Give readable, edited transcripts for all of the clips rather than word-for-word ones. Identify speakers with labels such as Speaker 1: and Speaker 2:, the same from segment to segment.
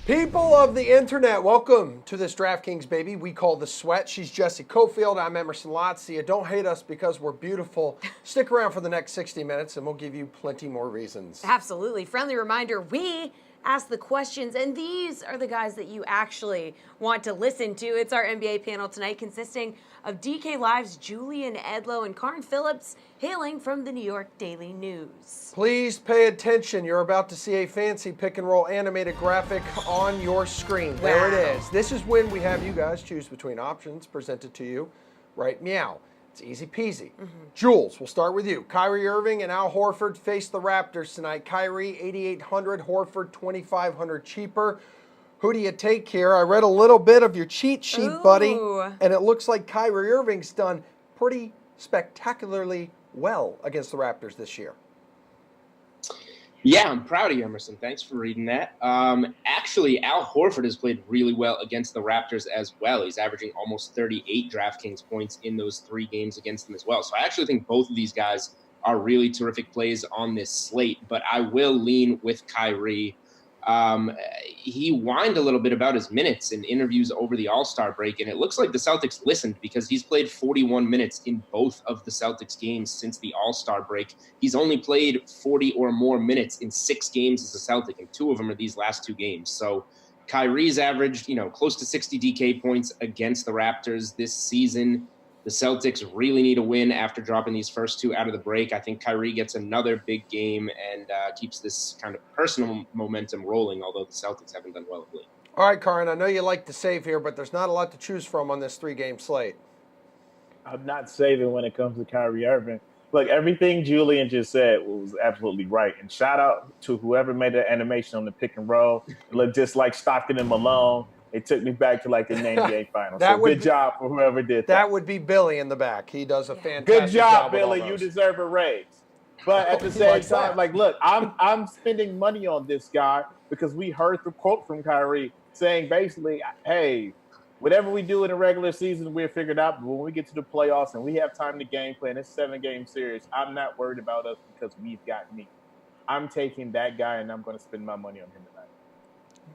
Speaker 1: People of the internet, welcome to this DraftKings baby we call the Sweat. She's Jessie, Coffield. I'm Emerson, Lotzia. Don't hate us because we're beautiful. Stick around for the next 60 minutes and we'll give you plenty more reasons.
Speaker 2: Absolutely. Friendly reminder, we ask the questions, and these are the guys that you actually want to listen to. It's our NBA panel tonight, consisting of DKLIVE's Julian Edlow and Karn Phillips, hailing from the New York Daily News.
Speaker 1: Please pay attention. You're about to see a fancy pick and roll animated graphic on your screen. There
Speaker 2: Wow.
Speaker 1: it is. This is when we have you guys choose between options presented to you. Right meow. It's easy peasy. Jules, we'll start with you. Kyrie Irving and Al Horford face the Raptors tonight. Kyrie, 8,800. Horford, 2,500 cheaper. Who do you take here? I read a little bit of your cheat sheet, buddy, and it looks like Kyrie Irving's done pretty spectacularly well against the Raptors this year.
Speaker 3: Yeah, I'm proud of you, Emerson. Thanks for reading that. Actually, Al Horford has played really well against the Raptors as well. He's averaging almost 38 DraftKings points in those 3 games against them as well. So I actually think both of these guys are really terrific plays on this slate, but I will lean with Kyrie. He whined a little bit about his minutes in interviews over the All-Star break, and it looks like the Celtics listened because he's played 41 minutes in both of the Celtics games since the All-Star break. He's only played 40 or more minutes in 6 games as a Celtic, and 2 of them are these last 2 games. So Kyrie's averaged, close to 60 DK points against the Raptors this season. The Celtics really need a win after dropping these first 2 out of the break. I think Kyrie gets another big game and keeps this kind of personal momentum rolling, although the Celtics haven't done well of late.
Speaker 1: All right, Karin, I know you like to save here, but there's not a lot to choose from on this 3-game slate.
Speaker 4: I'm not saving when it comes to Kyrie Irving. Look, everything Julian just said was absolutely right. And shout out to whoever made the animation on the pick and roll. It looked just like Stockton and Malone. It took me back to like the NBA finals. So good job for whoever did that.
Speaker 1: That would be Billy in the back. He does a fantastic
Speaker 4: good job,
Speaker 1: with all
Speaker 4: Billy.
Speaker 1: those.
Speaker 4: You deserve a raise. But at the same time, like, look, I'm spending money on this guy because we heard the quote from Kyrie saying basically, hey, whatever we do in the regular season, we're figured out. But when we get to the playoffs and we have time to game plan, it's 7-game series. I'm not worried about us because we've got me. I'm taking that guy and I'm going to spend my money on him tonight.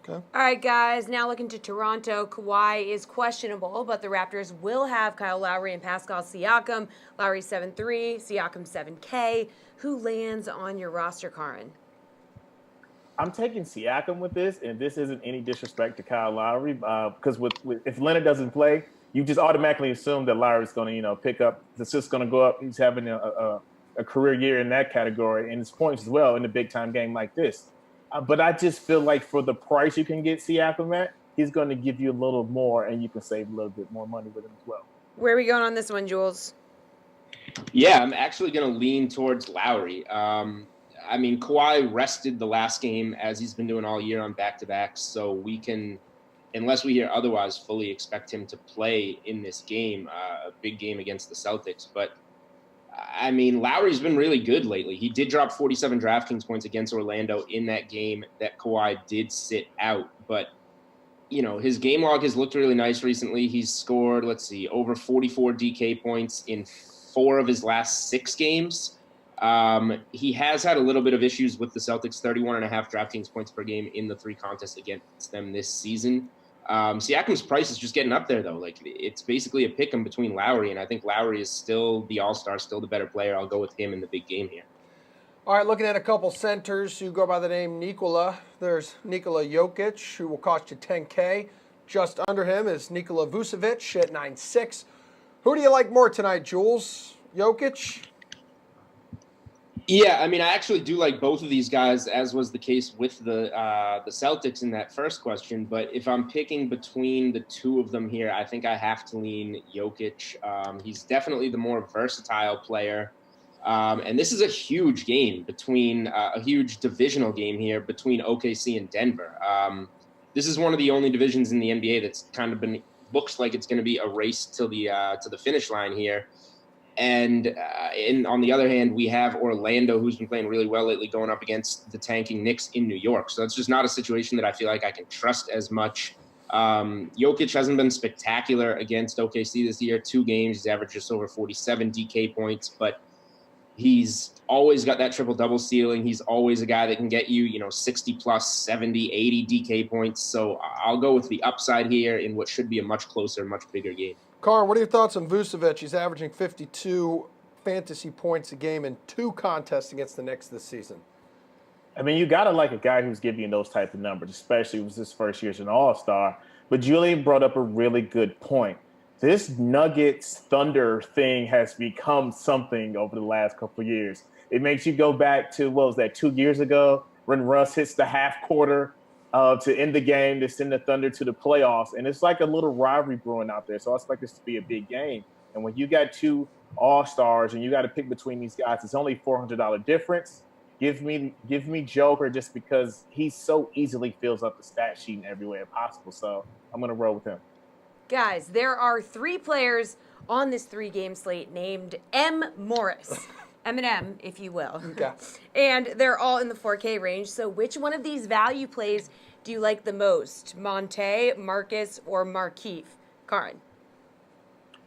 Speaker 1: Okay.
Speaker 2: All right, guys, now looking to Toronto. Kawhi is questionable, but the Raptors will have Kyle Lowry and Pascal Siakam. Lowry 7-3, Siakam 7K. Who lands on your roster, Karin?
Speaker 4: I'm taking Siakam with this, and this isn't any disrespect to Kyle Lowry, because if Leonard doesn't play, you just automatically assume that Lowry's going to, pick up. It's just going to go up. He's having a career year in that category, and his points as well in a big-time game like this. But I just feel like for the price you can get Siakam at, he's going to give you a little more, and you can save a little bit more money with him as well.
Speaker 2: Where are we going on this one, Jules?
Speaker 3: Yeah, I'm actually going to lean towards Lowry. Kawhi rested the last game as he's been doing all year on back-to-backs, so we can, unless we hear otherwise, fully expect him to play in this game, a big game against the Celtics. But Lowry's been really good lately. He did drop 47 DraftKings points against Orlando in that game that Kawhi did sit out. But, his game log has looked really nice recently. He's scored, over 44 DK points in 4 of his last 6 games. He has had a little bit of issues with the Celtics, 31.5 DraftKings points per game in the 3 contests against them this season. Siakam's price is just getting up there, though. It's basically a pick 'em between Lowry, and I think Lowry is still the all-star, still the better player. I'll go with him in the big game here.
Speaker 1: All right, looking at a couple centers who go by the name Nikola. There's Nikola Jokic, who will cost you 10K. Just under him is Nikola Vucevic at 9.6. Who do you like more tonight, Jules? Jokic?
Speaker 3: Yeah, I actually do like both of these guys, as was the case with the Celtics in that first question. But if I'm picking between the 2 of them here, I think I have to lean Jokic. He's definitely the more versatile player. And this is a huge game a huge divisional game here between OKC and Denver. This is one of the only divisions in the NBA that's kind of looks like it's going to be a race to the finish line here. And on the other hand, we have Orlando, who's been playing really well lately, going up against the tanking Knicks in New York. So that's just not a situation that I feel like I can trust as much. Jokic hasn't been spectacular against OKC this year. 2 games, he's averaged just over 47 DK points. But He's always got that triple-double ceiling. He's always a guy that can get you, 60-plus, 70, 80 DK points. So I'll go with the upside here in what should be a much closer, much bigger game.
Speaker 1: Karn, what are your thoughts on Vucevic? He's averaging 52 fantasy points a game in 2 contests against the Knicks this season.
Speaker 4: I mean, you got to like a guy who's giving you those type of numbers, especially if it was his first year as an all-star. But Julian brought up a really good point. This Nuggets Thunder thing has become something over the last couple of years. It makes you go back to, 2 years ago when Russ hits the half quarter to end the game to send the Thunder to the playoffs. And it's like a little rivalry brewing out there. So I expect this to be a big game. And when you got 2 all-stars and you got to pick between these guys, it's only $400 difference. Give me Joker just because he so easily fills up the stat sheet in every way possible. So I'm going to roll with him.
Speaker 2: Guys, there are 3 players on this 3-game slate named M. Morris. M&M, if you will.
Speaker 1: Okay.
Speaker 2: And they're all in the 4K range. So which one of these value plays do you like the most? Monte, Marcus, or Markieff? Karn.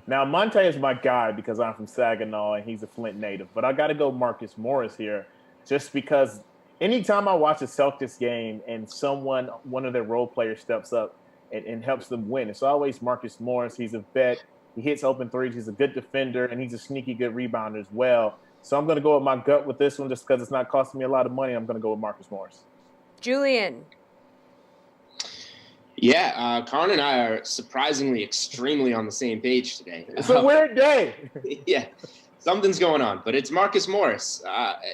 Speaker 4: Now, Monte is my guy because I'm from Saginaw and he's a Flint native. But I got to go Marcus Morris here just because anytime I watch a Celtics game and one of their role players steps up and helps them win, it's always Marcus Morris. He's a vet. He hits open threes. He's a good defender, and he's a sneaky good rebounder as well. So I'm going to go with my gut with this one just because it's not costing me a lot of money. I'm going to go with Marcus Morris.
Speaker 2: Julian.
Speaker 3: Yeah, Karn and I are surprisingly extremely on the same page today.
Speaker 4: It's a weird day.
Speaker 3: Yeah, something's going on, but it's Marcus Morris.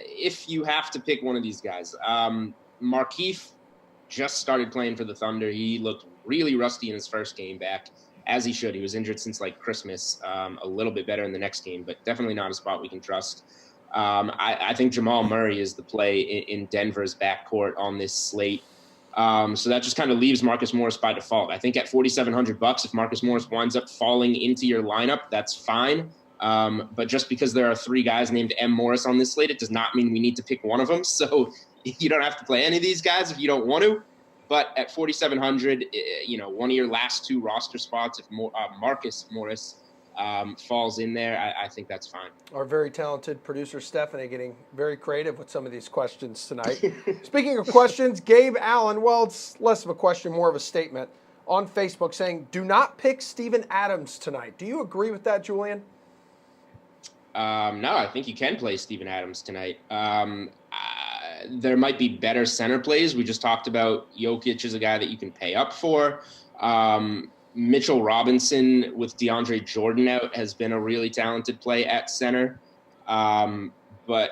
Speaker 3: If you have to pick one of these guys, Markieff just started playing for the Thunder. He looked really rusty in his first game back, as he should. He was injured since like Christmas, a little bit better in the next game, but definitely not a spot we can trust. I think Jamal Murray is the play in Denver's backcourt on this slate. So that just kind of leaves Marcus Morris by default. I think at $4,700, if Marcus Morris winds up falling into your lineup, that's fine. But just because there are 3 guys named M. Morris on this slate, it does not mean we need to pick one of them. So you don't have to play any of these guys if you don't want to. But at $4,700, one of your last 2 roster spots, if Marcus Morris falls in there, I think that's fine.
Speaker 1: Our very talented producer, Stephanie, getting very creative with some of these questions tonight. Speaking of questions, Gabe Allen, well, it's less of a question, more of a statement, on Facebook saying, do not pick Steven Adams tonight. Do you agree with that, Julian?
Speaker 3: No, I think you can play Steven Adams tonight. There might be better center plays. We just talked about Jokic is a guy that you can pay up for. Mitchell Robinson with DeAndre Jordan out has been a really talented play at center. But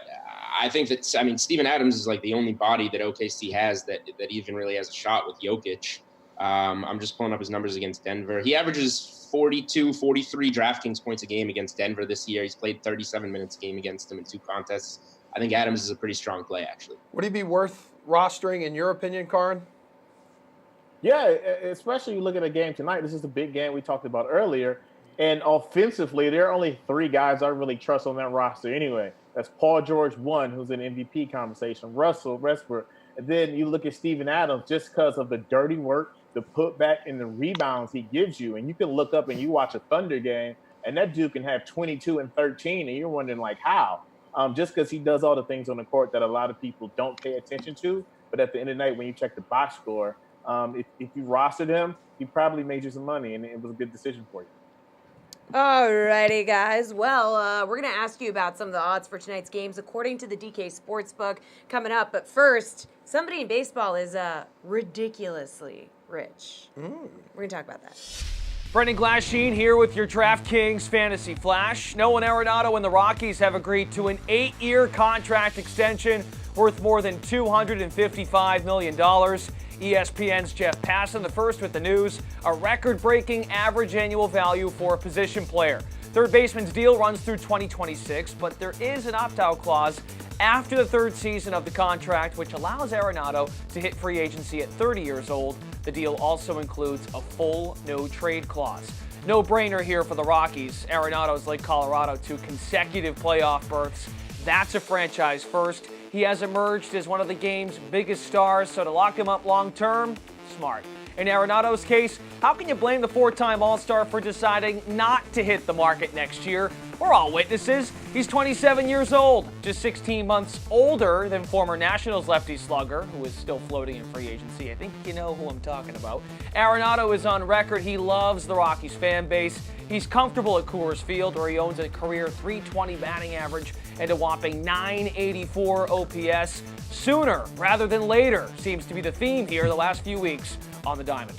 Speaker 3: I think that, Steven Adams is like the only body that OKC has that even really has a shot with Jokic. I'm just pulling up his numbers against Denver. He averages 42, 43 DraftKings points a game against Denver this year. He's played 37 minutes a game against them in 2 contests. I think Adams is a pretty strong play, actually.
Speaker 1: Would he be worth rostering, in your opinion, Karn?
Speaker 4: Yeah, especially you look at a game tonight. This is the big game we talked about earlier. And offensively, there are only 3 guys I really trust on that roster anyway. That's Paul George, 1, who's in MVP conversation, Russell Westbrook. And then you look at Steven Adams just because of the dirty work, the putback, and the rebounds he gives you. And you can look up and you watch a Thunder game, and that dude can have 22 and 13, and you're wondering, like, how? Just because he does all the things on the court that a lot of people don't pay attention to. But at the end of the night, when you check the box score, if you rostered him, he probably made you some money, and it was a good decision for you.
Speaker 2: Alrighty, guys. Well, we're going to ask you about some of the odds for tonight's games according to the DK Sportsbook coming up. But first, somebody in baseball is ridiculously rich. We're going to talk about that.
Speaker 5: Brendan Glasheen here with your DraftKings Fantasy Flash. Nolan Arenado and the Rockies have agreed to an 8-year contract extension worth more than $255 million. ESPN's Jeff Passan, the first with the news, a record-breaking average annual value for a position player. Third baseman's deal runs through 2026, but there is an opt-out clause after the 3rd season of the contract, which allows Arenado to hit free agency at 30 years old. The deal also includes a full no-trade clause. No-brainer here for the Rockies. Arenado's like Colorado, 2 consecutive playoff berths. That's a franchise first. He has emerged as one of the game's biggest stars, so to lock him up long-term, smart. In Arenado's case, how can you blame the four-time All-Star for deciding not to hit the market next year? We're all witnesses. He's 27 years old, just 16 months older than former Nationals lefty slugger, who is still floating in free agency. I think you know who I'm talking about. Arenado is on record. He loves the Rockies fan base. He's comfortable at Coors Field, where he owns a career .320 batting average and a whopping .984 OPS. Sooner rather than later seems to be the theme here the last few weeks on the Diamond.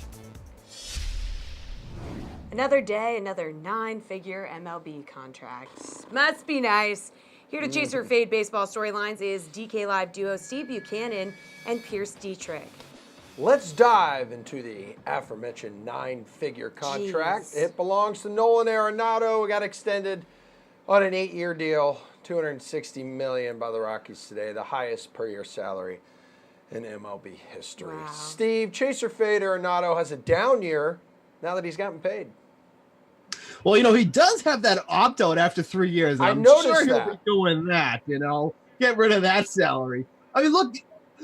Speaker 2: Another day, another 9-figure MLB contract. Must be nice. Here to chase or fade baseball storylines is DKLIVE duo Steve Buchanan and Pierce Dietrich.
Speaker 1: Let's dive into the aforementioned 9-figure contract.
Speaker 2: Jeez.
Speaker 1: It belongs to Nolan Arenado. It got extended on an 8-year deal, $260 million by the Rockies today, the highest per-year salary in MLB history.
Speaker 2: Wow.
Speaker 1: Steve, chase or fade, Arenado has a down year now that he's gotten paid.
Speaker 6: Well, he does have that opt-out after 3 years.
Speaker 1: I
Speaker 6: I'm
Speaker 1: noticed
Speaker 6: sure he'll
Speaker 1: that.
Speaker 6: be doing that, Get rid of that salary. I mean, look,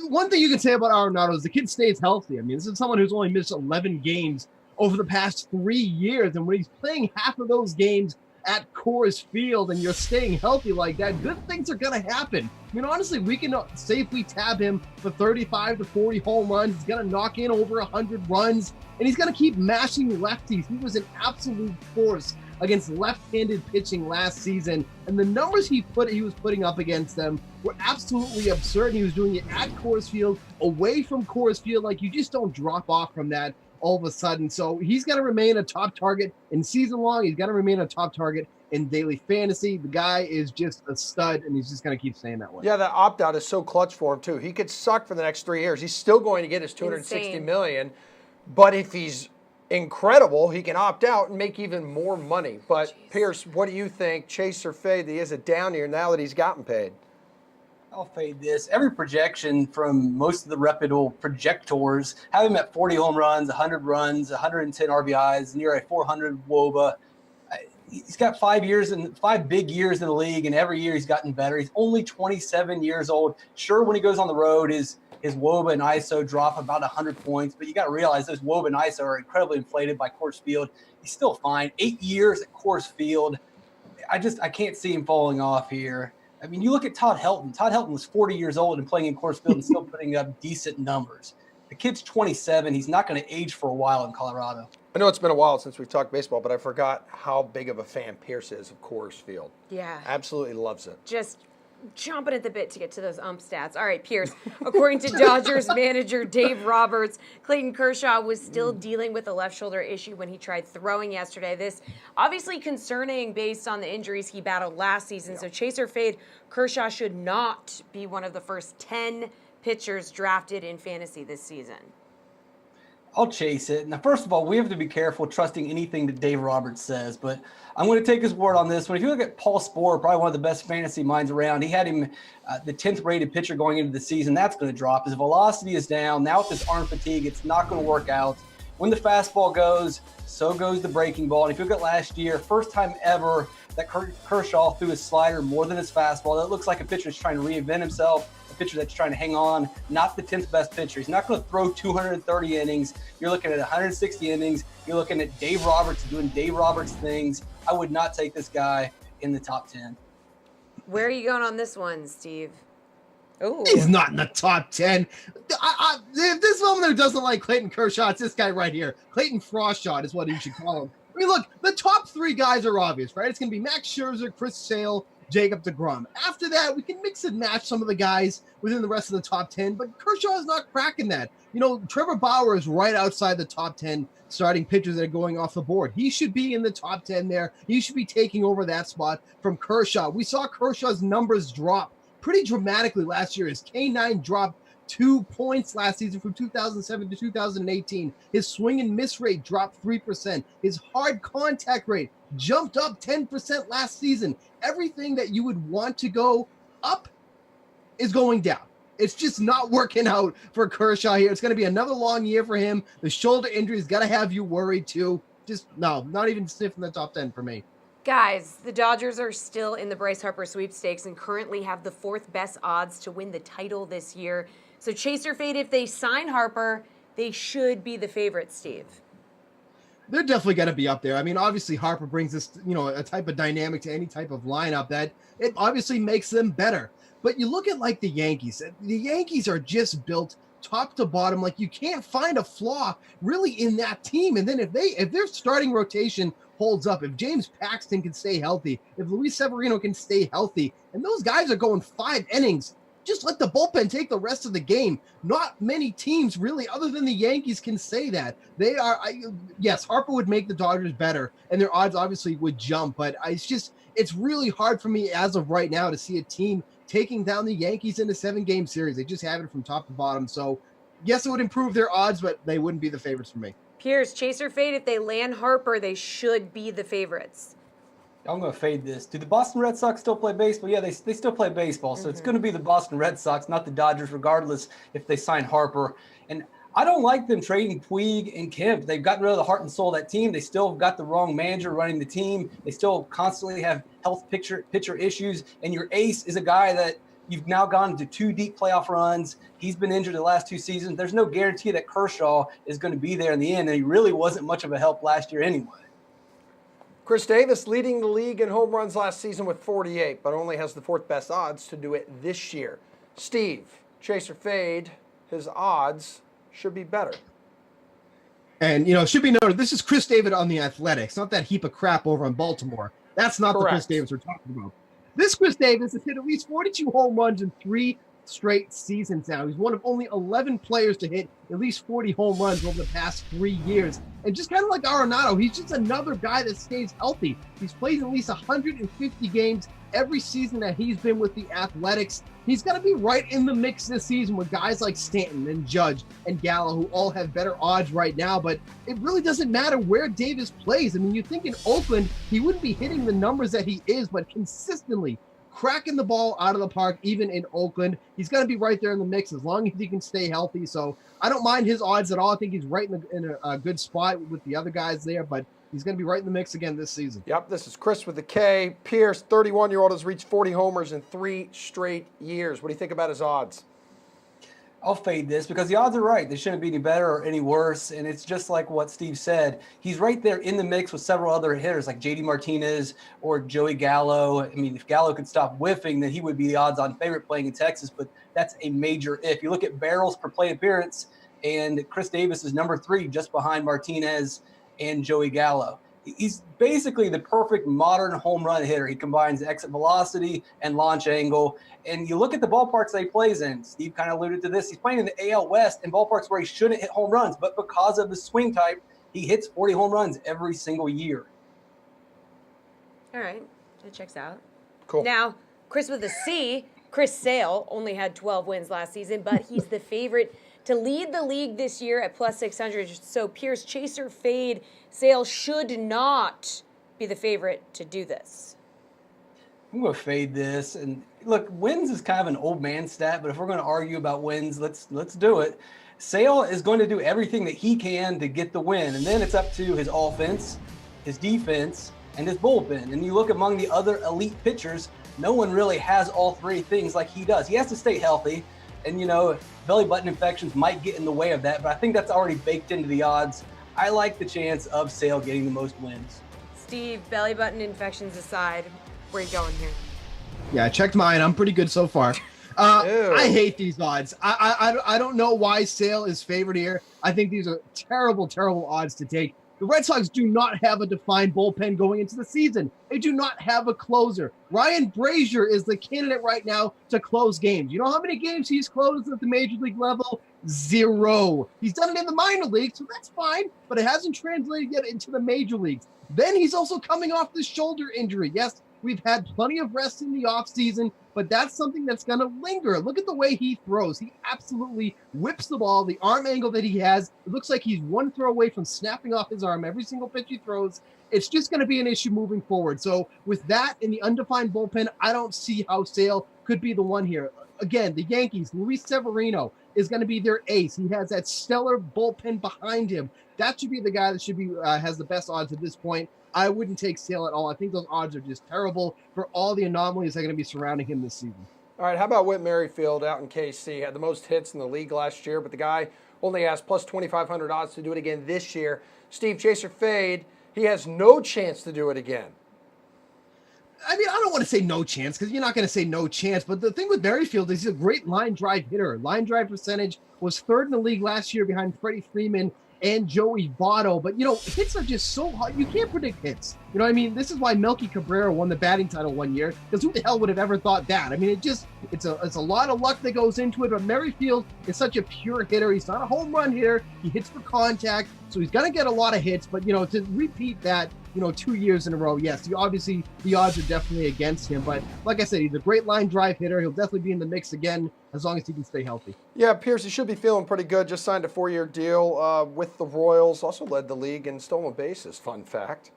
Speaker 6: one thing you can say about Arenado is the kid stays healthy. I mean, this is someone who's only missed 11 games over the past 3 years, and when he's playing half of those games at Coors Field and you're staying healthy like that, good things are going to happen. I mean, honestly, we can safely tab him for 35 to 40 home runs. He's going to knock in over 100 runs, and he's going to keep mashing lefties. He was an absolute force against left-handed pitching last season, and the numbers he was putting up against them were absolutely absurd. He was doing it at Coors Field, away from Coors Field. Like, you just don't drop off from that all of a sudden. So he's going to remain a top target in season long. He's going to remain a top target in daily fantasy. The guy is just a stud, and he's just going to keep staying that way.
Speaker 1: Yeah, that opt-out is so clutch for him, too. He could suck for the next 3 years. He's still going to get his $260 million, but if he's incredible, he can opt out and make even more money. But, Pierce, what do you think? Chase or fade that he has a down year now that he's gotten paid?
Speaker 7: I'll fade this. Every projection from most of the reputable projectors have him at 40 home runs, 100 runs, 110 RBIs, near a 400 WOBA. He's got 5 big years in the league, and every year he's gotten better. He's only 27 years old. Sure, when he goes on the road, his WOBA and ISO drop about 100 points, but you got to realize those WOBA and ISO are incredibly inflated by Coors Field. He's still fine. 8 years at Coors Field. I can't see him falling off here. I mean, you look at Todd Helton. Todd Helton was 40 years old and playing in Coors Field and still putting up decent numbers. The kid's 27. He's not going to age for a while in Colorado.
Speaker 1: I know it's been a while since we've talked baseball, but I forgot how big of a fan Pierce is of Coors Field.
Speaker 2: Yeah.
Speaker 1: Absolutely loves it.
Speaker 2: Just chomping at the bit to get to those stats. All right, Pierce. According to Dodgers manager Dave Roberts, Clayton Kershaw was still dealing with a left shoulder issue when he tried throwing yesterday. This obviously concerning based on the injuries he battled last season. So chase or fade, Kershaw should not be one of the first 10 pitchers drafted in fantasy this season.
Speaker 7: I'll chase it. Now, first of all, we have to be careful trusting anything that Dave Roberts says, but I'm going to take his word on this one. If you look at Paul Sporer, probably one of the best fantasy minds around, he had him the 10th rated pitcher going into the season. That's going to drop. His velocity is down. Now with this arm fatigue, it's not going to work out. When the fastball goes, so goes the breaking ball. And if you look at last year, first time ever that Kershaw threw his slider more than his fastball. That looks like a pitcher that's trying to reinvent himself, a pitcher that's trying to hang on, not the 10th best pitcher. He's not going to throw 230 innings. You're looking at 160 innings. You're looking at Dave Roberts doing Dave Roberts things. I would not take this guy in the top 10.
Speaker 2: Where are you going on this one, Steve? Ooh.
Speaker 6: He's not in the top 10. If this woman who doesn't like Clayton Kershaw, it's this guy right here. Clayton Frostshot is what you should call him. I mean, look, the top three guys are obvious, right? It's going to be Max Scherzer, Chris Sale, Jacob deGrom. After that, we can mix and match some of the guys within the rest of the top 10, but Kershaw is not cracking that. You know, Trevor Bauer is right outside the top 10 starting pitchers that are going off the board. He should be in the top 10 there. He should be taking over that spot from Kershaw. We saw Kershaw's numbers drop pretty dramatically last year. His K9 dropped 2 points last season from 2007 to 2018. His swing and miss rate dropped 3%. His hard contact rate jumped up 10% last season. Everything that you would want to go up is going down. It's just not working out for Kershaw here. It's going to be another long year for him. The shoulder injury is going to have you worried too. Just no, not even sniffing the top 10 for me.
Speaker 2: Guys, the Dodgers are still in the Bryce Harper sweepstakes and currently have the fourth best odds to win the title this year. So chase or fade if they sign Harper they should be the favorites, Steve?
Speaker 6: They're definitely going to be up there. I mean, obviously Harper brings this, a type of dynamic to any type of lineup that it obviously makes them better. But you look at like the Yankees. The Yankees are just built top to bottom. Like you can't find a flaw really in that team. And then if their starting rotation holds up, if James Paxton can stay healthy, if Luis Severino can stay healthy, and those guys are going 5 innings, just let the bullpen take the rest of the game. Not many teams really, other than the Yankees, can say that. They are, yes, Harper would make the Dodgers better, and their odds obviously would jump. But it's really hard for me as of right now to see a team taking down the Yankees in a 7-game series. They just have it from top to bottom. So, yes, it would improve their odds, but they wouldn't be the favorites for me.
Speaker 2: Pierce, chase or fade, if they land Harper, they should be the favorites.
Speaker 7: I'm going to fade this. Do the Boston Red Sox still play baseball? Yeah, they still play baseball. So it's going to be the Boston Red Sox, not the Dodgers, regardless if they sign Harper. And I don't like them trading Puig and Kemp. They've gotten rid of the heart and soul of that team. They still have got the wrong manager running the team. They still constantly have health pitcher issues. And your ace is a guy that you've now gone to 2 deep playoff runs. He's been injured the last 2 seasons. There's no guarantee that Kershaw is going to be there in the end. And he really wasn't much of a help last year anyway.
Speaker 1: Chris Davis leading the league in home runs last season with 48, but only has the 4th best odds to do it this year. Steve, chase or fade, his odds should be better.
Speaker 6: And, it should be noted, this is Chris Davis on the Athletics, not that heap of crap over on Baltimore. That's not the Chris Davis we're talking about. This Chris Davis has hit at least 42 home runs in 3 straight seasons now. He's one of only 11 players to hit at least 40 home runs over the past 3 years. And just kind of like Arenado, he's just another guy that stays healthy. He's played at least 150 games every season that he's been with the Athletics. He's going to be right in the mix this season with guys like Stanton and Judge and Gallo, who all have better odds right now. But it really doesn't matter where Davis plays. I mean, you think in Oakland, he wouldn't be hitting the numbers that he is, but consistently cracking the ball out of the park, even in Oakland. He's going to be right there in the mix as long as he can stay healthy. So I don't mind his odds at all. I think he's right in a good spot with the other guys there, but he's going to be right in the mix again this season.
Speaker 1: Yep, this is Chris with the K. Pierce, 31-year-old, has reached 40 homers in 3 straight years. What do you think about his odds?
Speaker 7: I'll fade this because the odds are right. They shouldn't be any better or any worse. And it's just like what Steve said. He's right there in the mix with several other hitters like JD Martinez or Joey Gallo. I mean, if Gallo could stop whiffing, then he would be the odds-on favorite playing in Texas. But that's a major if. You look at barrels per plate appearance, and Chris Davis is number 3 just behind Martinez and Joey Gallo. He's basically the perfect modern home run hitter. He combines exit velocity and launch angle. And you look at the ballparks that he plays in. Steve kind of alluded to this. He's playing in the AL West in ballparks where he shouldn't hit home runs, but because of his swing type, he hits 40 home runs every single year.
Speaker 2: All right, that checks out.
Speaker 1: Cool.
Speaker 2: Now, Chris with a C, Chris Sale only had 12 wins last season, but he's the favorite to lead the league this year at plus 600. So Pierce, chaser, fade, Sale should not be the favorite to do this.
Speaker 7: I'm going to fade this. And look, wins is kind of an old man stat, but if we're going to argue about wins, let's do it. Sale is going to do everything that he can to get the win. And then it's up to his offense, his defense, and his bullpen. And you look among the other elite pitchers, no one really has all 3 things like he does. He has to stay healthy. And, belly button infections might get in the way of that, but I think that's already baked into the odds. I like the chance of Sale getting the most wins.
Speaker 2: Steve, belly button infections aside, where are you going here?
Speaker 6: Yeah, I checked mine. I'm pretty good so far. I hate these odds. I don't know why Sale is favored here. I think these are terrible, terrible odds to take. The Red Sox do not have a defined bullpen going into the season. They do not have a closer. Ryan Brazier is the candidate right now to close games. You know how many games he's closed at the major league level? 0. He's done it in the minor leagues, so that's fine, but it hasn't translated yet into the major leagues. Then he's also coming off the shoulder injury. Yes, we've had plenty of rest in the offseason, but that's something that's going to linger. Look at the way he throws. He absolutely whips the ball. The arm angle that he has, it looks like he's one throw away from snapping off his arm every single pitch he throws. It's just going to be an issue moving forward. So with that in the undefined bullpen, I don't see how Sale could be the one here. Again, the Yankees, Luis Severino is going to be their ace. He has that stellar bullpen behind him. That should be the guy that should be has the best odds at this point. I wouldn't take Sale at all. I think those odds are just terrible for all the anomalies that are going to be surrounding him this season.
Speaker 1: All right, how about Whit Merrifield out in KC? Had the most hits in the league last year, but the guy only has plus 2,500 odds to do it again this year. Steve, chase or fade, he has no chance to do it again.
Speaker 6: I mean, I don't want to say no chance because you're not going to say no chance. But the thing with Merrifield is he's a great line drive hitter. Line drive percentage was third in the league last year behind Freddie Freeman and Joey Votto. But, hits are just so hard. You can't predict hits. You know what I mean? This is why Melky Cabrera won the batting title one year, because who the hell would have ever thought that? I mean, it's a lot of luck that goes into it. But Merrifield is such a pure hitter. He's not a home run hitter. He hits for contact. So he's going to get a lot of hits. But, to repeat that, 2 years in a row, yes, obviously the odds are definitely against him. But like I said, he's a great line drive hitter. He'll definitely be in the mix again as long as he can stay healthy.
Speaker 1: Yeah, Pierce, he should be feeling pretty good. Just signed a 4-year deal with the Royals. Also led the league in stolen bases, fun fact.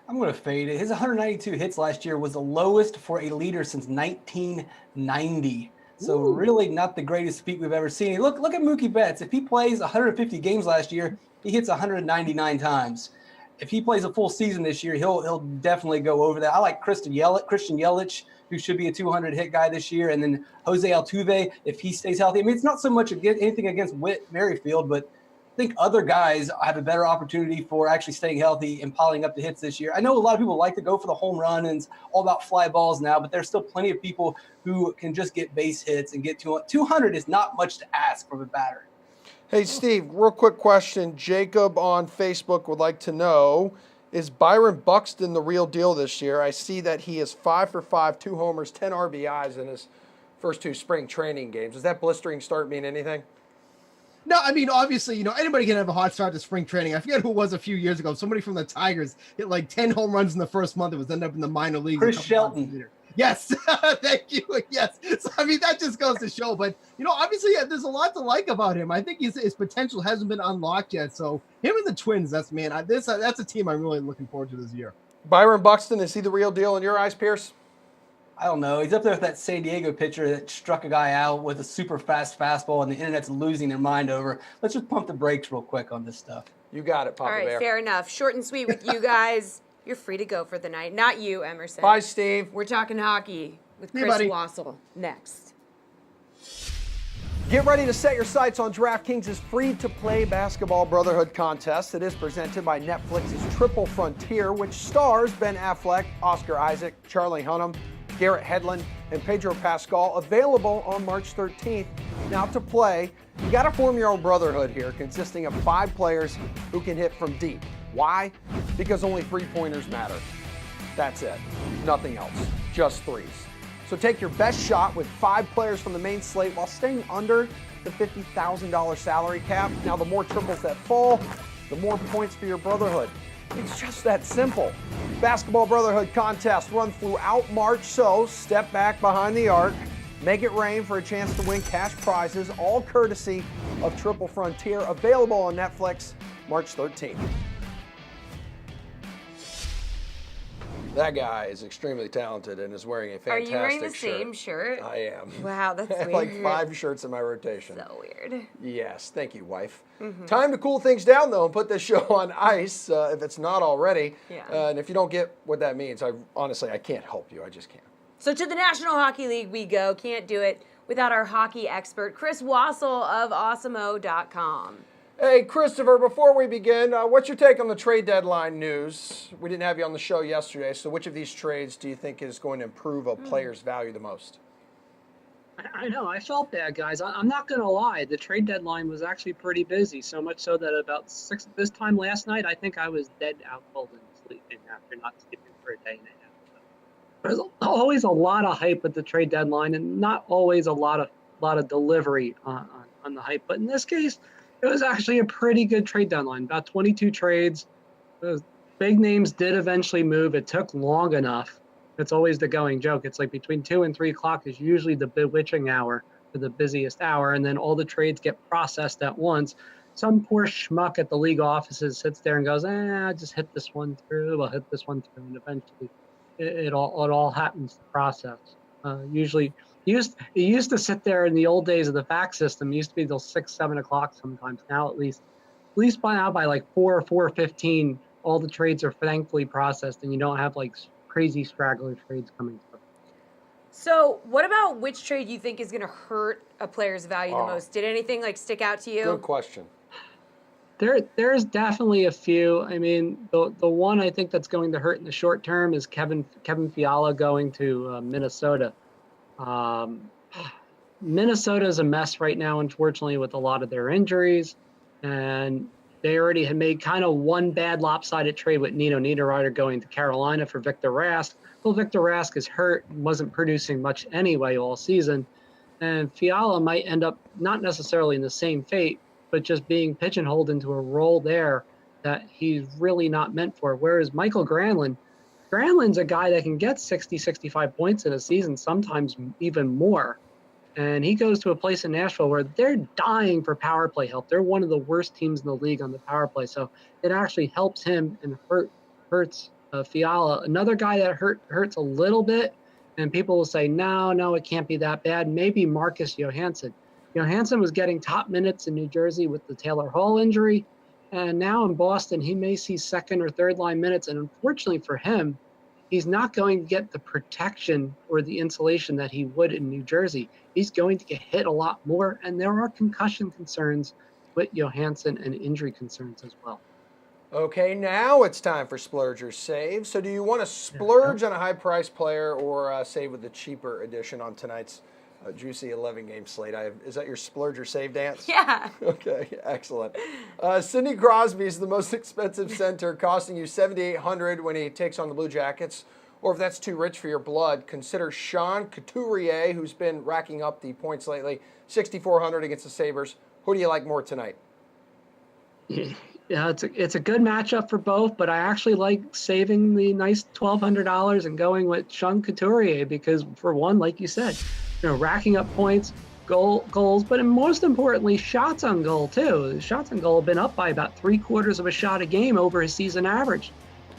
Speaker 7: I'm going to fade it. His 192 hits last year was the lowest for a leader since 1990. So really not the greatest feat we've ever seen. Look at Mookie Betts. If he plays 150 games last year, he hits 199 times. If he plays a full season this year, he'll definitely go over that. I like Christian Yelich, who should be a 200 hit guy this year, and then Jose Altuve if he stays healthy. I mean, it's not so much anything against Whit Merrifield, but I think other guys have a better opportunity for actually staying healthy and piling up the hits this year. I know a lot of people like to go for the home run and it's all about fly balls now, but there's still plenty of people who can just get base hits and get 200 is not much to ask from a batter.
Speaker 1: Hey, Steve, real quick question. Jacob on Facebook would like to know, is Byron Buxton the real deal this year? I see that he is 5 for 5, 2 homers, 10 RBIs in his first 2 spring training games. Does that blistering start mean anything?
Speaker 6: No, I mean, obviously, anybody can have a hot start to spring training. I forget who it was a few years ago. Somebody from the Tigers hit like 10 home runs in the first month. It was ended up in the minor leagues.
Speaker 7: Chris Shelton.
Speaker 6: Yes, thank you. Yes, so, I mean, that just goes to show. But obviously, there's a lot to like about him. I think his potential hasn't been unlocked yet. So him and the Twins, that's a team I'm really looking forward to this year.
Speaker 1: Byron Buxton, is he the real deal in your eyes, Pierce?
Speaker 7: I don't know. He's up there with that San Diego pitcher that struck a guy out with a super fast fastball, and the internet's losing their mind over. Let's just pump the brakes real quick on this stuff.
Speaker 1: You got it, Papa
Speaker 2: All right,
Speaker 1: Bear.
Speaker 2: fair enough. Short and sweet with you guys. You're free to go for the night. Not you, Emerson.
Speaker 1: Bye, Steve.
Speaker 2: We're talking hockey with
Speaker 6: Hey,
Speaker 2: Chris
Speaker 6: buddy.
Speaker 2: Wassel next.
Speaker 1: Get ready to set your sights on DraftKings' free-to-play basketball brotherhood contest. It is presented by Netflix's Triple Frontier, which stars Ben Affleck, Oscar Isaac, Charlie Hunnam, Garrett Hedlund, and Pedro Pascal, available on March 13th. Now to play, you got to form your own brotherhood here, consisting of 5 players who can hit from deep. Why? Because only 3-pointers matter. That's it. Nothing else. Just 3s. So take your best shot with 5 players from the main slate while staying under the $50,000 salary cap. Now, the more triples that fall, the more points for your brotherhood. It's just that simple. Basketball Brotherhood contest run throughout March, so step back behind the arc, make it rain for a chance to win cash prizes, all courtesy of Triple Frontier, available on Netflix March 13th. That guy is extremely talented and is wearing a fantastic shirt.
Speaker 2: Are you wearing the same shirt?
Speaker 1: I am.
Speaker 2: Wow, that's
Speaker 1: I have
Speaker 2: weird.
Speaker 1: like 5 shirts in my rotation.
Speaker 2: So weird.
Speaker 1: Yes, thank you, wife. Time to cool things down, though, and put this show on ice if it's not already.
Speaker 2: Yeah.
Speaker 1: And if you don't get what that means, I can't help you. I just can't.
Speaker 2: So to the National Hockey League we go. Can't do it without our hockey expert, Chris Wassel of awesomeo.com.
Speaker 1: Hey, Christopher, before we begin, what's your take on the trade deadline news? We didn't have you on the show yesterday, so which of these trades do you think is going to improve a player's value the most?
Speaker 8: I know. I felt bad, guys. I'm not going to lie. The trade deadline was actually pretty busy, so much so that about 6 this time last night, I think I was dead out cold and sleeping after not sleeping for a day and a half. There's always a lot of hype at the trade deadline and not always a lot of delivery on the hype. But in this case, it was actually a pretty good trade deadline, about 22 trades. Those big names did eventually move. It took long enough. It's always the going joke. It's like between 2 and 3 o'clock is usually the bewitching hour, or the busiest hour, and then all the trades get processed at once. Some poor schmuck at the league offices sits there and goes, I'll just hit this one through, I'll hit this one through, and eventually it all happens to process. Usually, it used to sit there in the old days of the fax system. It used to be till 6, 7 o'clock sometimes. Now at least by like 4 or 4:15, all the trades are thankfully processed, and you don't have like crazy straggler trades coming through.
Speaker 2: So, what about which trade you think is going to hurt a player's value the most? Did anything like stick out to you?
Speaker 1: Good question.
Speaker 8: There's definitely a few. I mean, the one I think that's going to hurt in the short term is Kevin Fiala going to Minnesota. Minnesota is a mess right now, unfortunately, with a lot of their injuries, and they already had made kind of one bad lopsided trade with Nino Niederreiter going to Carolina for Victor Rask. Well, Victor Rask is hurt and wasn't producing much anyway all season, and Fiala might end up not necessarily in the same fate, but just being pigeonholed into a role there that he's really not meant for. Whereas Michael Granlund's a guy that can get 60, 65 points in a season, sometimes even more. And he goes to a place in Nashville where they're dying for power play help. They're one of the worst teams in the league on the power play. So it actually helps him and hurts Fiala. Another guy that hurts a little bit, and people will say, no, it can't be that bad. Maybe Marcus Johansson. Johansson was getting top minutes in New Jersey with the Taylor Hall injury. And now in Boston, he may see second or third line minutes. And unfortunately for him, he's not going to get the protection or the insulation that he would in New Jersey. He's going to get hit a lot more, and there are concussion concerns with Johansson and injury concerns as well.
Speaker 1: Okay, now it's time for splurge or save. So do you want to splurge on a high-priced player or save with the cheaper edition on tonight's juicy 11-game slate? Is that your splurge or save dance?
Speaker 2: Yeah.
Speaker 1: Okay, excellent. Sidney Crosby is the most expensive center, costing you $7,800 when he takes on the Blue Jackets. Or if that's too rich for your blood, consider Sean Couturier, who's been racking up the points lately, $6,400 against the Sabres. Who do you like more tonight?
Speaker 8: Yeah, it's a good matchup for both, but I actually like saving the nice $1,200 and going with Sean Couturier because, for one, like you said, racking up points, goals, but most importantly, shots on goal too. Shots on goal have been up by about 3/4 of a shot a game over his season average,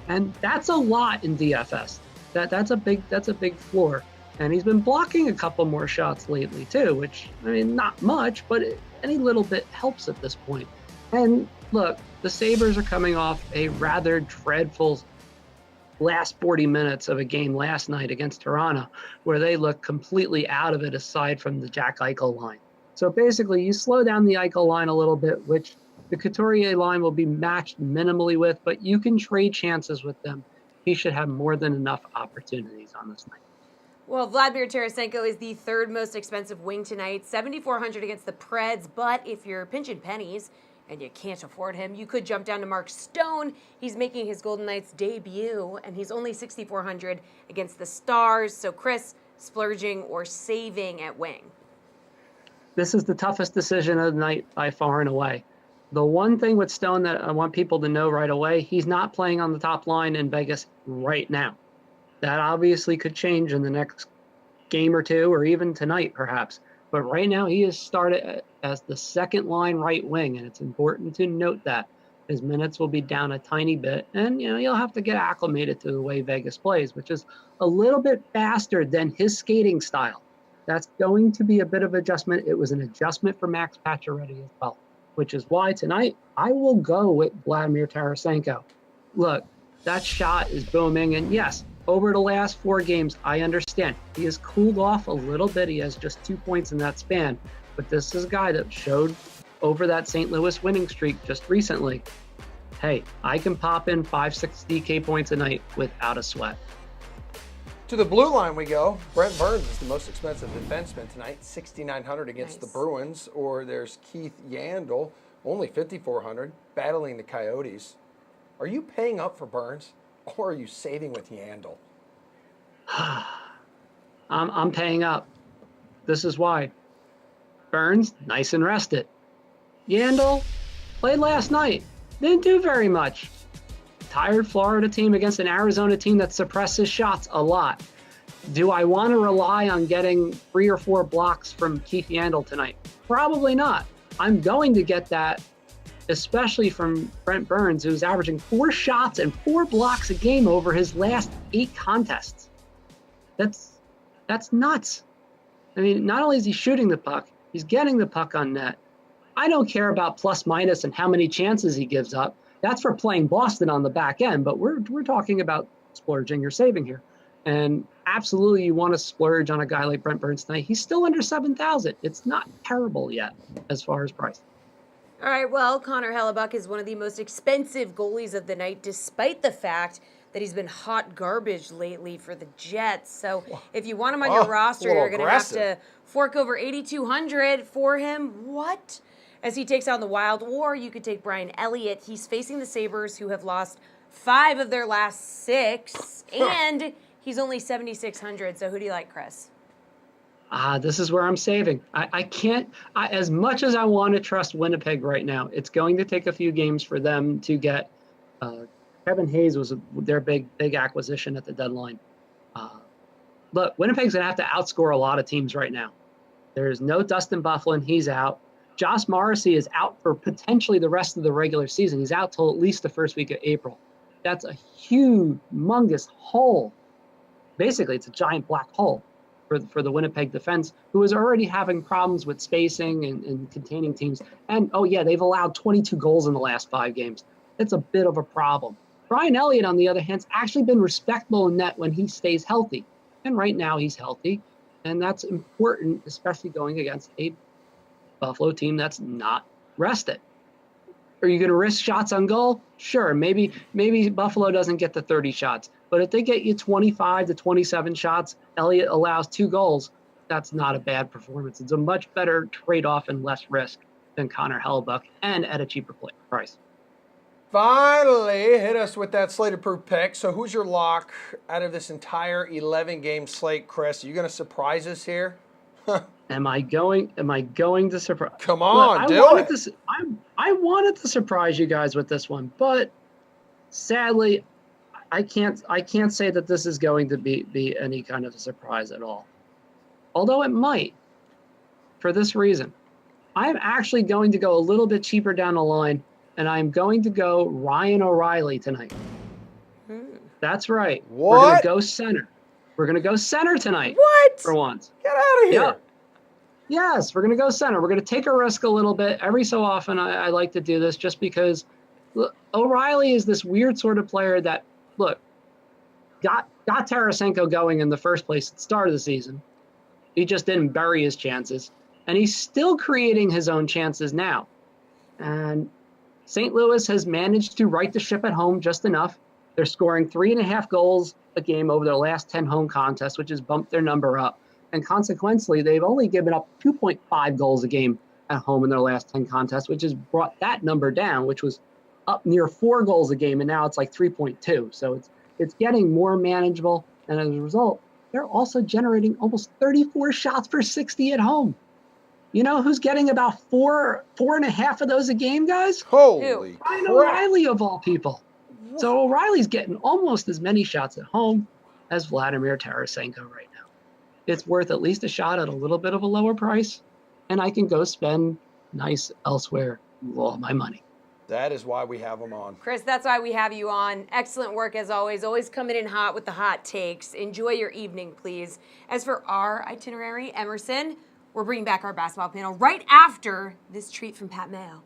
Speaker 8: and that's a lot in DFS. That's a big floor, and he's been blocking a couple more shots lately too, which not much, but any little bit helps at this point. And look, the Sabres are coming off a rather dreadful last 40 minutes of a game last night against Toronto, where they look completely out of it aside from the Jack Eichel line. So basically, you slow down the Eichel line a little bit, which the Couturier line will be matched minimally with, but you can trade chances with them. He should have more than enough opportunities on this night.
Speaker 2: Well, Vladimir Tarasenko is the third most expensive wing tonight, $7,400 against the Preds, but if you're pinching pennies and you can't afford him, you could jump down to Mark Stone. He's making his Golden Knights debut, and he's only $6,400 against the Stars. So, Chris, splurging or saving at wing?
Speaker 8: This is the toughest decision of the night by far and away. The one thing with Stone that I want people to know right away, he's not playing on the top line in Vegas right now. That obviously could change in the next game or two, or even tonight, perhaps. But right now, he is started as the second line right wing, and it's important to note that his minutes will be down a tiny bit, and you'll have to get acclimated to the way Vegas plays, which is a little bit faster than his skating style. That's going to be a bit of adjustment. It was an adjustment for Max Pacioretty as well, which is why tonight I will go with Vladimir Tarasenko. Look, that shot is booming, and yes, over the last 4 games, I understand. He has cooled off a little bit. He has just 2 points in that span. But this is a guy that showed over that St. Louis winning streak just recently, hey, I can pop in 5-6 DK points a night without a sweat.
Speaker 1: To the blue line we go. Brent Burns is the most expensive defenseman tonight, $6,900 against the Bruins. Or there's Keith Yandle, only $5,400, battling the Coyotes. Are you paying up for Burns? Or are you saving with Yandle?
Speaker 8: I'm paying up. This is why. Burns, nice and rested. Yandle played last night. Didn't do very much. Tired Florida team against an Arizona team that suppresses shots a lot. Do I want to rely on getting 3 or 4 blocks from Keith Yandle tonight? Probably not. I'm going to get that, especially from Brent Burns, who's averaging 4 shots and 4 blocks a game over his last 8 contests. That's nuts. Not only is he shooting the puck, he's getting the puck on net. I don't care about plus minus and how many chances he gives up. That's for playing Boston on the back end, but we're talking about splurging or saving here. And absolutely, you want to splurge on a guy like Brent Burns tonight. He's still under 7,000. It's not terrible yet as far as price.
Speaker 2: All right, well, Connor HELLEBUYCK is one of the most expensive goalies of the night, despite the fact that he's been hot garbage lately for the Jets. So if you want him on your roster, you're going to have to fork over $8,200 for him. What? As he takes on the Wild, or you could take Brian Elliott. He's facing the Sabres, who have lost 5 of their last 6, and he's only 7,600. So who do you like, Chris?
Speaker 8: This is where I'm saving. I can't, as much as I want to trust Winnipeg right now, it's going to take a few games for them to get, Kevin Hayes was their big acquisition at the deadline. Look, Winnipeg's going to have to outscore a lot of teams right now. There's no Dustin Byfuglien. He's out. Josh Morrissey is out for potentially the rest of the regular season. He's out till at least the first week of April. That's a huge, humongous hole. Basically, it's a giant black hole for the Winnipeg defense, who is already having problems with spacing and containing teams. And, they've allowed 22 goals in the last 5 games. It's a bit of a problem. Brian Elliott, on the other hand, has actually been respectable in net when he stays healthy. And right now he's healthy. And that's important, especially going against a Buffalo team that's not rested. Are you going to risk shots on goal? Sure. Maybe Buffalo doesn't get the 30 shots. But if they get you 25 to 27 shots, Elliott allows 2 goals, that's not a bad performance. It's a much better trade-off and less risk than Connor HELLEBUYCK, and at a cheaper price.
Speaker 1: Finally, hit us with that slate-approved pick. So who's your lock out of this entire 11-game slate, Chris? Are you going to surprise us here?
Speaker 8: Am I going to surprise?
Speaker 1: Come on, do it.
Speaker 8: I wanted to surprise you guys with this one, but sadly, I can't say that this is going to be any kind of a surprise at all. Although it might, for this reason. I'm actually going to go a little bit cheaper down the line, and I'm going to go Ryan O'Reilly tonight. That's right.
Speaker 1: What?
Speaker 8: We're going to go center. We're going to go center tonight.
Speaker 1: What?
Speaker 8: For once.
Speaker 1: Get out of here.
Speaker 8: Yeah. Yes, we're going to go center. We're going to take a risk a little bit. Every so often, I like to do this just because look, O'Reilly is this weird sort of player that, look, got Tarasenko going in the first place at the start of the season. He just didn't bury his chances. And he's still creating his own chances now. And St. Louis has managed to right the ship at home just enough. They're scoring 3.5 goals a game over their last 10 home contests, which has bumped their number up. And consequently, they've only given up 2.5 goals a game at home in their last 10 contests, which has brought that number down, which was up near 4 goals a game, and now it's like 3.2. So it's getting more manageable, and as a result, they're also generating almost 34 shots per 60 at home. You know who's getting about 4.5 of those a game, guys?
Speaker 1: Holy
Speaker 8: Ryan
Speaker 1: crap.
Speaker 8: O'Reilly of all people. So O'Reilly's getting almost as many shots at home as Vladimir Tarasenko right now. It's worth at least a shot at a little bit of a lower price, and I can go spend nice elsewhere with all my money.
Speaker 1: That is why we have them on.
Speaker 2: Chris, that's why we have you on. Excellent work as always. Always coming in hot with the hot takes. Enjoy your evening, please. As for our itinerary, Emerson, we're bringing back our basketball panel right after this treat from Pat Mayo.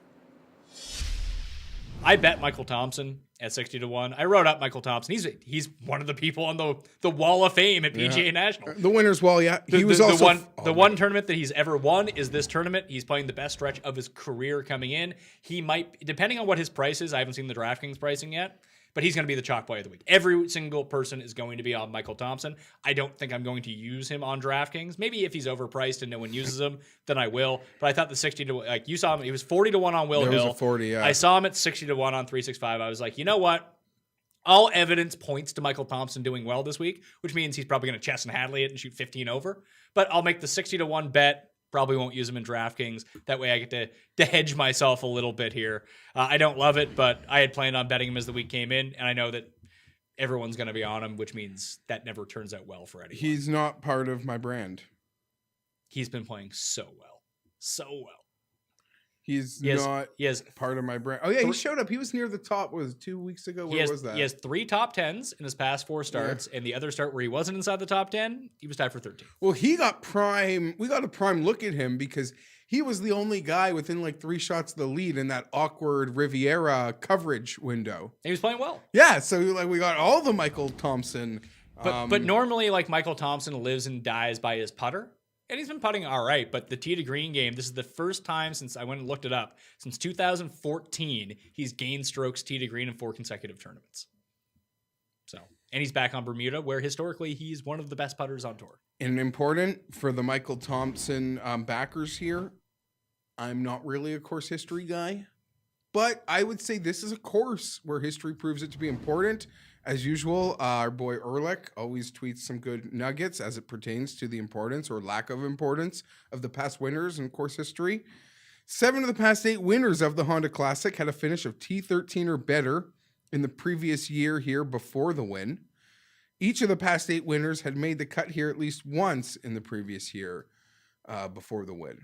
Speaker 9: I bet Michael Thompson at 60-1. I wrote up Michael Thompson. He's one of the people on the wall of fame at PGA National.
Speaker 10: The winner's wall, yeah. He was
Speaker 9: one tournament that he's ever won is this tournament. He's playing the best stretch of his career coming in. He might, depending on what his price is, I haven't seen the DraftKings pricing yet, but he's going to be the chalk play of the week. Every single person is going to be on Michael Thompson. I don't think I'm going to use him on DraftKings. Maybe if he's overpriced and no one uses him, then I will. But I thought the 60-1, like you saw him, he was 40-1 on Will
Speaker 10: There
Speaker 9: Hill.
Speaker 10: was a 40, yeah.
Speaker 9: I saw him at 60-1 on 365. I was like, you know what? All evidence points to Michael Thompson doing well this week, which means he's probably going to Chesson Hadley it and shoot 15 over. But I'll make the 60-1 bet. Probably won't use him in DraftKings. That way I get to hedge myself a little bit here. I don't love it, but I had planned on betting him as the week came in, and I know that everyone's going to be on him, which means that never turns out well for anyone.
Speaker 10: He's not part of my brand.
Speaker 9: He's been playing so well. So well.
Speaker 10: He's not part of my brand. Oh, yeah, he showed up. He was near the top, was 2 weeks ago? Where was that?
Speaker 9: He has 3 top 10s in his past 4 starts, and the other start where he wasn't inside the top 10, he was tied for 13.
Speaker 10: Well, we got a prime look at him because he was the only guy within like 3 shots of the lead in that awkward Riviera coverage window.
Speaker 9: He was playing well.
Speaker 10: Yeah, so like we got all the Michael Thompson
Speaker 9: But normally, like, Michael Thompson lives and dies by his putter. And he's been putting all right, but the tee to green game, this is the first time since I went and looked it up, since 2014, he's gained strokes tee to green in 4 consecutive tournaments. So, and he's back on Bermuda, where historically he's one of the best putters on tour.
Speaker 10: And important for the Michael Thompson backers here, I'm not really a course history guy, but I would say this is a course where history proves it to be important. As usual, our boy Ehrlich always tweets some good nuggets as it pertains to the importance or lack of importance of the past winners in course history. 7 of the past 8 winners of the Honda Classic had a finish of T13 or better in the previous year here before the win. Each of the past 8 winners had made the cut here at least once in the previous year before the win.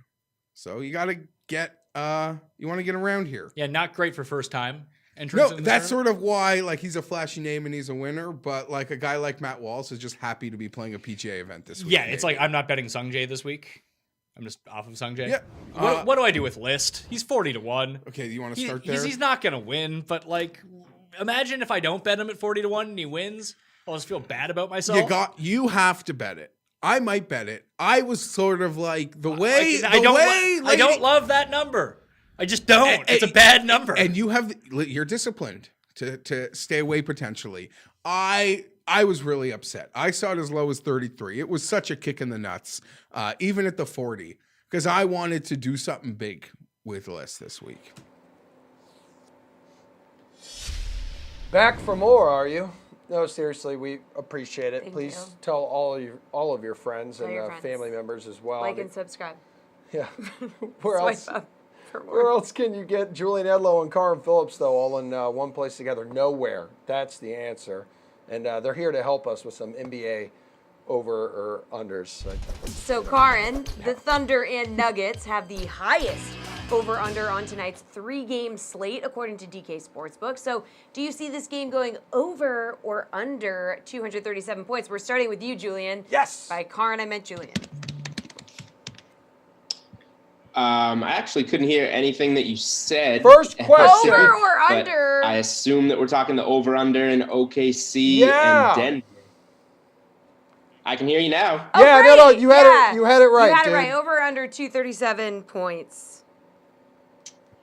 Speaker 10: So you got to get, you want to get around here.
Speaker 9: Yeah, not great for first time.
Speaker 10: No, that's sort of why, like, he's a flashy name and he's a winner, but like a guy like Matt Walsh is just happy to be playing a PGA event this week.
Speaker 9: Yeah, it's like I'm not betting Sungjae this week. I'm just off of Sungjae.
Speaker 10: Yeah.
Speaker 9: What do I do with List? He's 40-1.
Speaker 10: Okay, do you want to start there?
Speaker 9: He's not going to win, but like, imagine if I don't bet him at 40-1 and he wins. I'll just feel bad about myself.
Speaker 10: You have to bet it. I might bet it. I was sort of like
Speaker 9: I don't love that number. I just don't. It's a bad number.
Speaker 10: And you're disciplined to stay away potentially. I was really upset. I saw it as low as 33. It was such a kick in the nuts, even at the 40, because I wanted to do something big with List this week.
Speaker 1: Back for more, are you? No, seriously, we appreciate it.
Speaker 2: Thank
Speaker 1: Please
Speaker 2: you.
Speaker 1: tell all of your friends and
Speaker 2: your friends.
Speaker 1: family members as well.
Speaker 2: Like and subscribe.
Speaker 1: Yeah. Where
Speaker 2: Swipe
Speaker 1: else?
Speaker 2: up for more.
Speaker 1: Where else can you get Julian Edlow and Carl Phillips, though, all in one place together? Nowhere. That's the answer. And they're here to help us with some NBA over or unders.
Speaker 2: So, Karin, the Thunder and Nuggets have the highest over-under on tonight's 3-game slate, according to DK Sportsbook. So, do you see this game going over or under 237 points? We're starting with you, Julian.
Speaker 1: Yes.
Speaker 2: By Karin, I meant Julian.
Speaker 3: I actually couldn't hear anything that you said.
Speaker 1: First question.
Speaker 2: Over or under?
Speaker 3: I assume that we're talking the over-under in OKC
Speaker 1: Yeah.
Speaker 3: and Denver. I can hear you now.
Speaker 2: Oh,
Speaker 1: Yeah,
Speaker 2: great.
Speaker 1: no, you had it right,
Speaker 2: You had it
Speaker 1: dude.
Speaker 2: right. Over or under 237 points.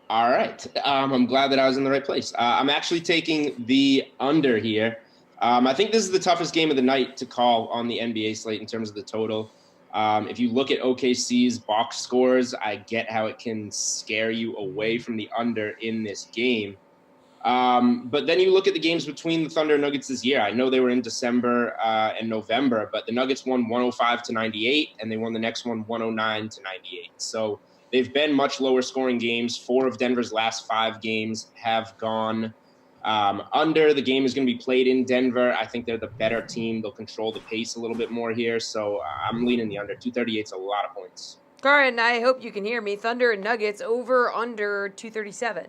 Speaker 3: All right. I'm glad that I was in the right place. I'm actually taking the under here. I think this is the toughest game of the night to call on the NBA slate in terms of the total. If you look at OKC's box scores, I get how it can scare you away from the under in this game. But then you look at the games between the Thunder and Nuggets this year. I know they were in December and November, but the Nuggets won 105-98, and they won the next one 109-98. So they've been much lower scoring games. 4 of Denver's last 5 games have gone under. The game is going to be played in Denver. I think they're the better team. They'll control the pace a little bit more here. So I'm leaning the under. 238 is a lot of points.
Speaker 2: Karin, I hope you can hear me. Thunder and Nuggets over under 237.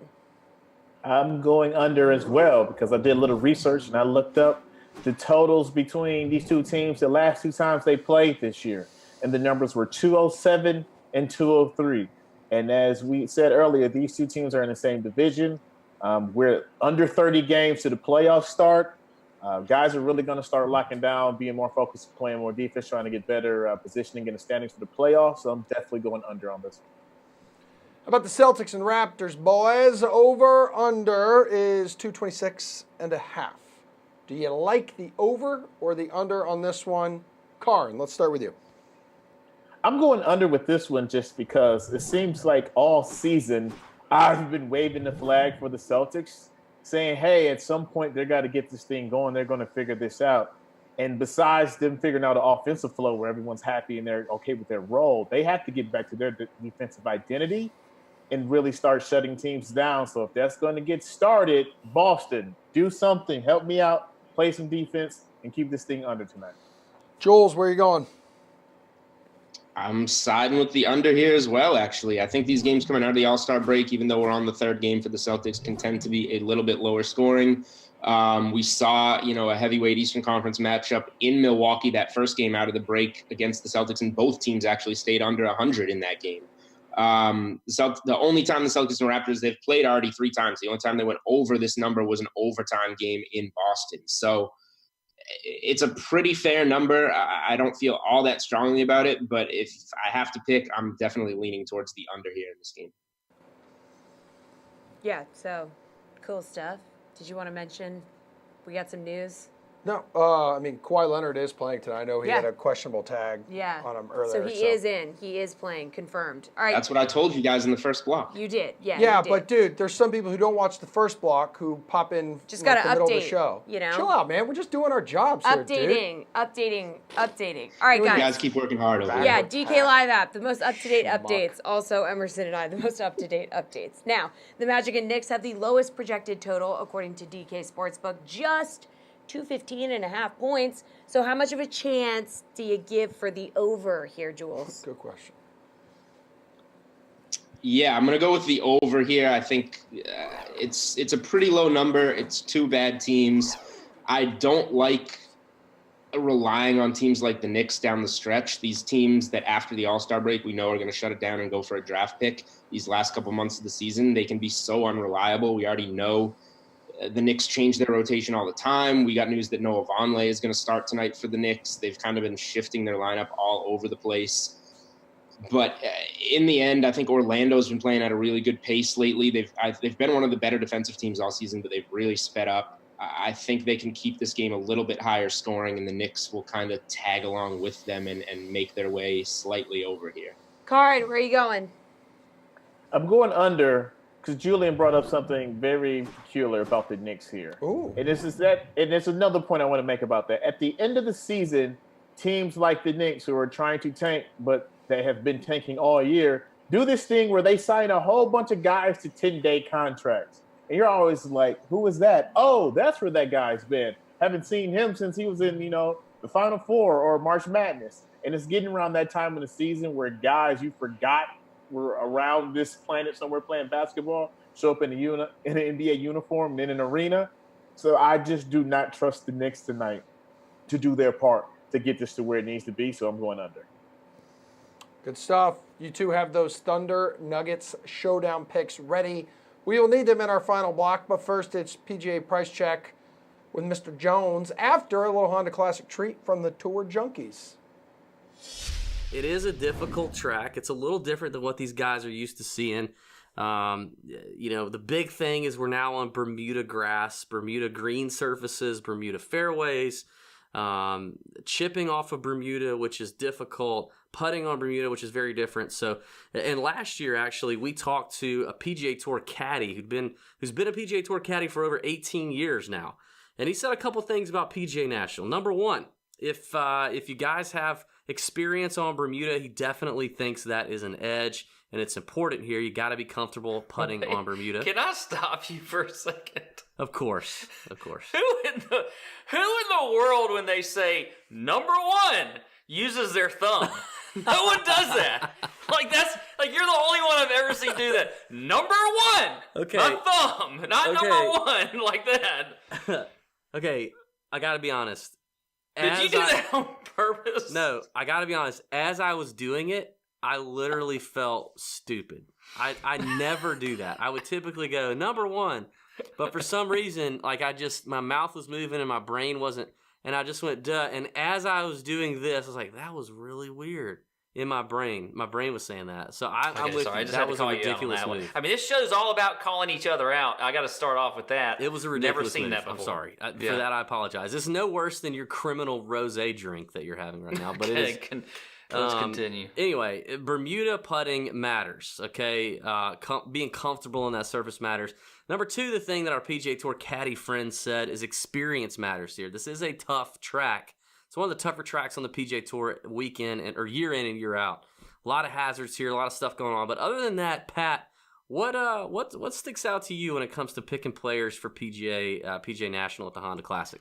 Speaker 4: I'm going under as well because I did a little research and I looked up the totals between these two teams the last 2 times they played this year. And the numbers were 207 and 203. And as we said earlier, these 2 teams are in the same division. We're under 30 games to the playoffs start. Guys are really going to start locking down, being more focused, playing more defense, trying to get better positioning in the standings for the playoffs. So I'm definitely going under on this one.
Speaker 1: How about the Celtics and Raptors, boys? Over under is 226.5. Do you like the over or the under on this one? Karin, let's start with you.
Speaker 4: I'm going under with this one just because it seems like all season I've been waving the flag for the Celtics, saying, hey, at some point they got to get this thing going. They're going to figure this out. And besides them figuring out an offensive flow where everyone's happy and they're okay with their role, they have to get back to their defensive identity and really start shutting teams down. So if that's going to get started, Boston, do something. Help me out, play some defense, and keep this thing under tonight.
Speaker 1: Jules, where are you going?
Speaker 3: I'm siding with the under here as well, actually. I think these games coming out of the All-Star break, even though we're on the 3rd game for the Celtics, can tend to be a little bit lower scoring. We saw, a heavyweight Eastern Conference matchup in Milwaukee that first game out of the break against the Celtics, and both teams actually stayed under 100 in that game. The only time the Celtics and Raptors, they've played already 3 times. The only time they went over this number was an overtime game in Boston. So it's a pretty fair number. I don't feel all that strongly about it, but if I have to pick, I'm definitely leaning towards the under here in this game.
Speaker 2: Yeah, so cool stuff. Did you want to mention we got some news?
Speaker 1: No, I mean, Kawhi Leonard is playing tonight. I know he had a questionable tag on him earlier.
Speaker 2: So he is in. He is playing. Confirmed. All right.
Speaker 3: That's what I told you guys in the first block.
Speaker 2: You did. Yeah.
Speaker 1: Yeah,
Speaker 2: you did.
Speaker 1: but dude, there's some people who don't watch the first block who pop in
Speaker 2: Just
Speaker 1: like,
Speaker 2: gotta
Speaker 1: the middle of the
Speaker 2: update,
Speaker 1: show.
Speaker 2: you know?
Speaker 1: Chill out, man. We're just doing our jobs here, dude.
Speaker 2: Updating. All right,
Speaker 3: You
Speaker 2: guys.
Speaker 3: guys keep working hard over
Speaker 2: Yeah,
Speaker 3: there.
Speaker 2: DK Live app, the most up-to-date updates. Also, Emerson and I, the most up-to-date updates. Now, the Magic and Knicks have the lowest projected total, according to DK Sportsbook, just 215.5 points. So how much of a chance do you give for the over here, Jules?
Speaker 1: Good question.
Speaker 3: Yeah, I'm going to go with the over here. I think it's a pretty low number. It's two bad teams. I don't like relying on teams like the Knicks down the stretch. These teams that after the All-Star break we know are going to shut it down and go for a draft pick these last couple months of the season, they can be so unreliable. We already know the Knicks change their rotation all the time. We got news that Noah Vonleh is going to start tonight for the Knicks. They've kind of been shifting their lineup all over the place. But in the end, I think Orlando's been playing at a really good pace lately. They've been one of the better defensive teams all season, but they've really sped up. I think they can keep this game a little bit higher scoring, and the Knicks will kind of tag along with them and make their way slightly over here.
Speaker 2: Card, where are you going?
Speaker 4: I'm going under because Julian brought up something very peculiar about the Knicks here.
Speaker 1: Ooh.
Speaker 4: And there's another point I want to make about that. At the end of the season, teams like the Knicks who are trying to tank, but they have been tanking all year, do this thing where they sign a whole bunch of guys to 10-day contracts. And you're always like, who is that? Oh, that's where that guy's been. Haven't seen him since he was in, the Final Four or March Madness. And it's getting around that time of the season where guys you forgot were around this planet somewhere playing basketball show up in an NBA uniform in an arena. So I just do not trust the Knicks tonight to do their part to get this to where it needs to be. So I'm going under.
Speaker 1: Good stuff. You two have those Thunder Nuggets showdown picks ready. We will need them in our final block, but first it's PGA price check with Mr. Jones after a little Honda Classic treat from the Tour Junkies.
Speaker 11: It is a difficult track. It's a little different than what these guys are used to seeing. The big thing is we're now on Bermuda grass, Bermuda green surfaces, Bermuda fairways, chipping off of Bermuda, which is difficult, putting on Bermuda, which is very different. So, and last year actually, we talked to a PGA Tour caddy who's been a PGA Tour caddy for over 18 years now, and he said a couple things about PGA National. Number one, if you guys have experience on Bermuda, he definitely thinks that is an edge, and it's important here. You got to be comfortable putting on Bermuda.
Speaker 12: Can I stop you for a second?
Speaker 11: Of course.
Speaker 12: Who in the world, when they say number one, uses their thumb? No one does that. You're the only one I've ever seen do that. Number one.
Speaker 11: Okay.
Speaker 12: Not thumb. Not number one like that.
Speaker 11: Okay, I got to be honest.
Speaker 12: Did you do that on purpose?
Speaker 11: No, I got to be honest. As I was doing it, I literally felt stupid. I never do that. I would typically go number one, but for some reason, my mouth was moving and my brain wasn't, and I just went duh. And as I was doing this, I was like, that was really weird. In my brain was saying that. So I'm with you. That was a ridiculous move.
Speaker 12: I mean, this show's all about calling each other out. I got to start off with that.
Speaker 11: It was a ridiculous
Speaker 12: Never seen
Speaker 11: move.
Speaker 12: that before.
Speaker 11: I'm sorry. For that, I apologize. It's no worse than your criminal rosé drink that you're having right now. But it is.
Speaker 12: Let's continue.
Speaker 11: Anyway, Bermuda putting matters, okay? Being comfortable on that surface matters. Number two, the thing that our PGA Tour caddy friend said is experience matters here. This is a tough track. It's one of the tougher tracks on the PGA Tour week in or year in and year out. A lot of hazards here, a lot of stuff going on. But other than that, Pat, what sticks out to you when it comes to picking players for PGA National at the Honda Classic?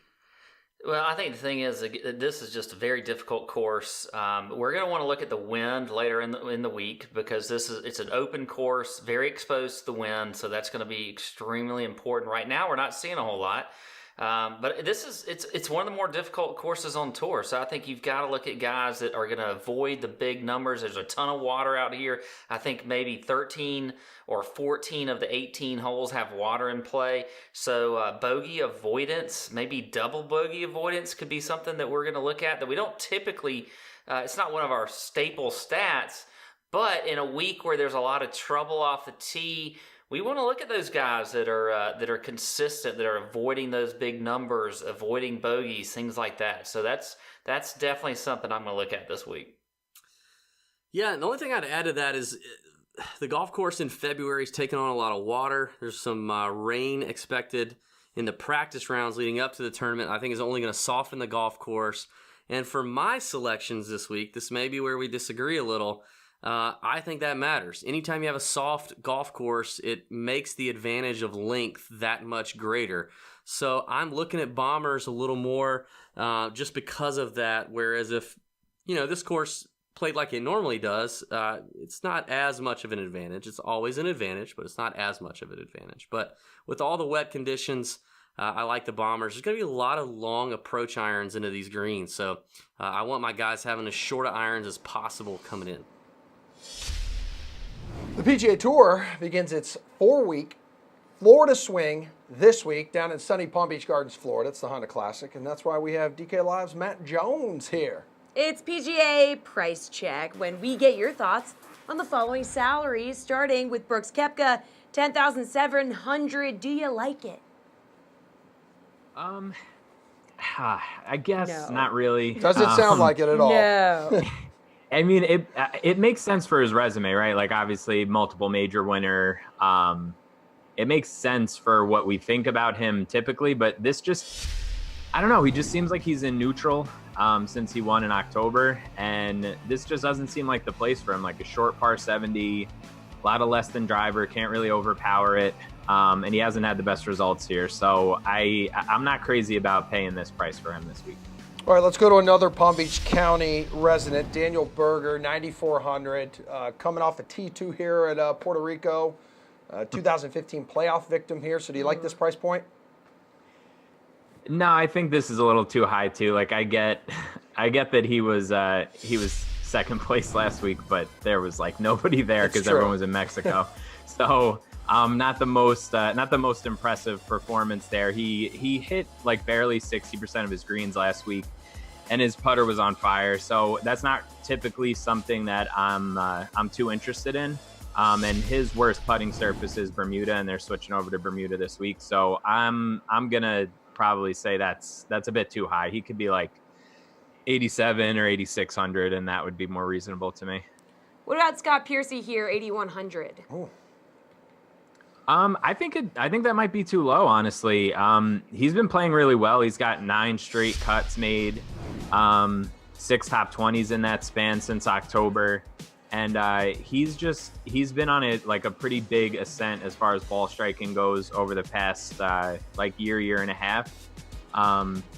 Speaker 12: Well, I think the thing is this is just a very difficult course. We're going to want to look at the wind later in the week because it's an open course, very exposed to the wind, so that's going to be extremely important. Right now, we're not seeing a whole lot. But it's one of the more difficult courses on tour. So I think you've got to look at guys that are going to avoid the big numbers. There's a ton of water out here. I think maybe 13 or 14 of the 18 holes have water in play. So bogey avoidance, maybe double bogey avoidance could be something that we're going to look at that we don't typically, it's not one of our staple stats, but in a week where there's a lot of trouble off the tee, we want to look at those guys that are consistent, that are avoiding those big numbers, avoiding bogeys, things like that. So that's definitely something I'm going to look at this week.
Speaker 11: Yeah, the only thing I'd add to that is the golf course in February is taking on a lot of water. There's some rain expected in the practice rounds leading up to the tournament. I think is only going to soften the golf course. And for my selections this week, this may be where we disagree a little. I think that matters. Anytime you have a soft golf course, it makes the advantage of length that much greater. So I'm looking at bombers a little more just because of that. Whereas if, this course played like it normally does, it's not as much of an advantage. It's always an advantage, but it's not as much of an advantage. But with all the wet conditions, I like the bombers. There's going to be a lot of long approach irons into these greens. So I want my guys having as short of irons as possible coming in.
Speaker 1: The PGA Tour begins its 4-week Florida swing this week down in sunny Palm Beach Gardens, Florida. It's the Honda Classic, and that's why we have DKLIVE's Matt Jones here.
Speaker 2: It's PGA Price Check, when we get your thoughts on the following salaries, starting with Brooks Koepka, $10,700. Do you like it?
Speaker 13: I guess
Speaker 2: No.
Speaker 13: not really.
Speaker 1: Doesn't sound like it at all.
Speaker 2: No.
Speaker 13: I mean, it makes sense for his resume, right? Like, obviously, multiple major winner. It makes sense for what we think about him typically, but this just, I don't know. He just seems like he's in neutral since he won in October, and this just doesn't seem like the place for him. Like a short par 70, a lot of less than driver, can't really overpower it, and he hasn't had the best results here. So I'm not crazy about paying this price for him this week.
Speaker 1: All right, let's go to another Palm Beach County resident, Daniel Berger, $9,400, coming off a T2 here at Puerto Rico, 2015 playoff victim here. So do you like this price point?
Speaker 13: No, I think this is a little too high too. Like I get that he was second place last week, but there was like nobody there because everyone was in Mexico. So not the most impressive performance there. He hit like barely 60% of his greens last week, and his putter was on fire. So that's not typically something that I'm too interested in. And his worst putting surface is Bermuda, and they're switching over to Bermuda this week. So I'm gonna probably say that's a bit too high. He could be like 87 or 8,600, and that would be more reasonable to me.
Speaker 2: What about Scott Piercy here, 8,100?
Speaker 1: Oh.
Speaker 13: I think that might be too low, honestly. He's been playing really well. He's got 9 straight cuts made, 6 top 20s in that span since October. And he's been on a pretty big ascent as far as ball striking goes over the past year and a half.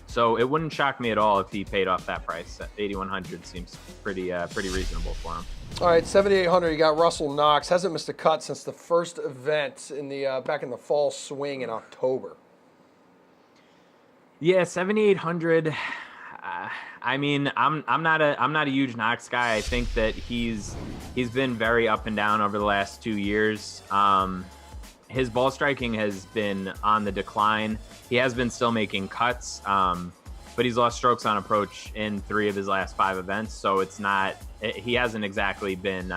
Speaker 13: So it wouldn't shock me at all if he paid off that price. 8,100 seems pretty reasonable for him.
Speaker 1: All right, 7,800. You got Russell Knox. Hasn't missed a cut since the first event in the back in the fall swing in October.
Speaker 13: Yeah, 7,800. I mean, I'm not a huge Knox guy. I think that he's been very up and down over the last 2 years. His ball striking has been on the decline. He has been still making cuts, but he's lost strokes on approach in 3 of his last 5 events. So he hasn't exactly been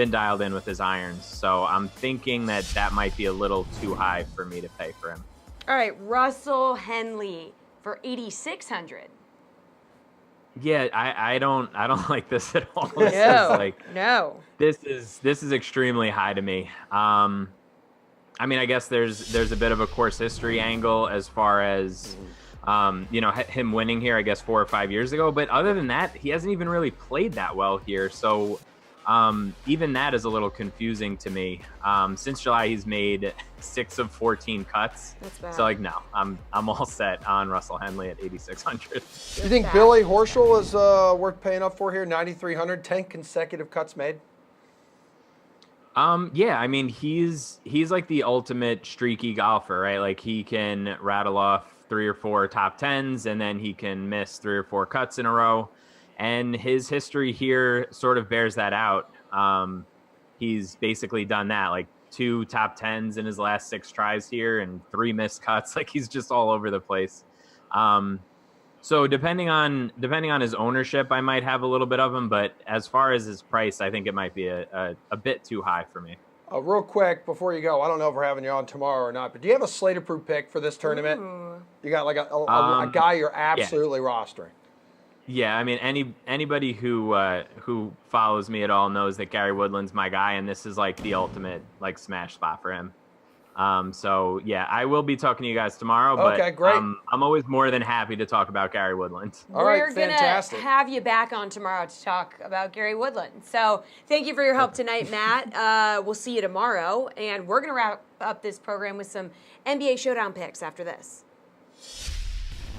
Speaker 13: dialed in with his irons. So I'm thinking that might be a little too high for me to pay for him.
Speaker 2: All right, Russell Henley for 8,600.
Speaker 13: Yeah, I don't like this at all.
Speaker 2: No.
Speaker 13: This is extremely high to me. I mean, I guess there's a bit of a course history angle as far as him winning here, I guess 4 or 5 years ago. But other than that, he hasn't even really played that well here. So even that is a little confusing to me. Since July, he's made 6 of 14 cuts.
Speaker 2: That's bad.
Speaker 13: So no, I'm all set on Russell Henley at 8,600.
Speaker 1: You think Billy Horschel is worth paying up for here? 9,300, 10 consecutive cuts made.
Speaker 13: Yeah, I mean he's like the ultimate streaky golfer, right? Like he can rattle off 3 or 4 top 10s, and then he can miss 3 or 4 cuts in a row. And his history here sort of bears that out. He's basically done that, like 2 top 10s in his last 6 tries here and 3 missed cuts. Like, he's just all over the place. So depending on his ownership, I might have a little bit of him, but as far as his price, I think it might be a bit too high for me.
Speaker 1: Real quick before you go, I don't know if we're having you on tomorrow or not, but do you have a slate approved pick for this tournament?
Speaker 2: Ooh.
Speaker 1: You got like a guy you're absolutely rostering.
Speaker 13: Yeah, I mean, anybody who follows me at all knows that Gary Woodland's my guy, and this is like the ultimate like smash spot for him. So yeah, I will be talking to you guys tomorrow, but
Speaker 1: okay, great.
Speaker 13: I'm always more than happy to talk about Gary Woodland.
Speaker 1: All right,
Speaker 2: We're
Speaker 1: fantastic.
Speaker 2: gonna have you back on tomorrow to talk about Gary Woodland. So thank you for your help tonight, Matt. We'll see you tomorrow, and we're gonna wrap up this program with some NBA Showdown picks after this.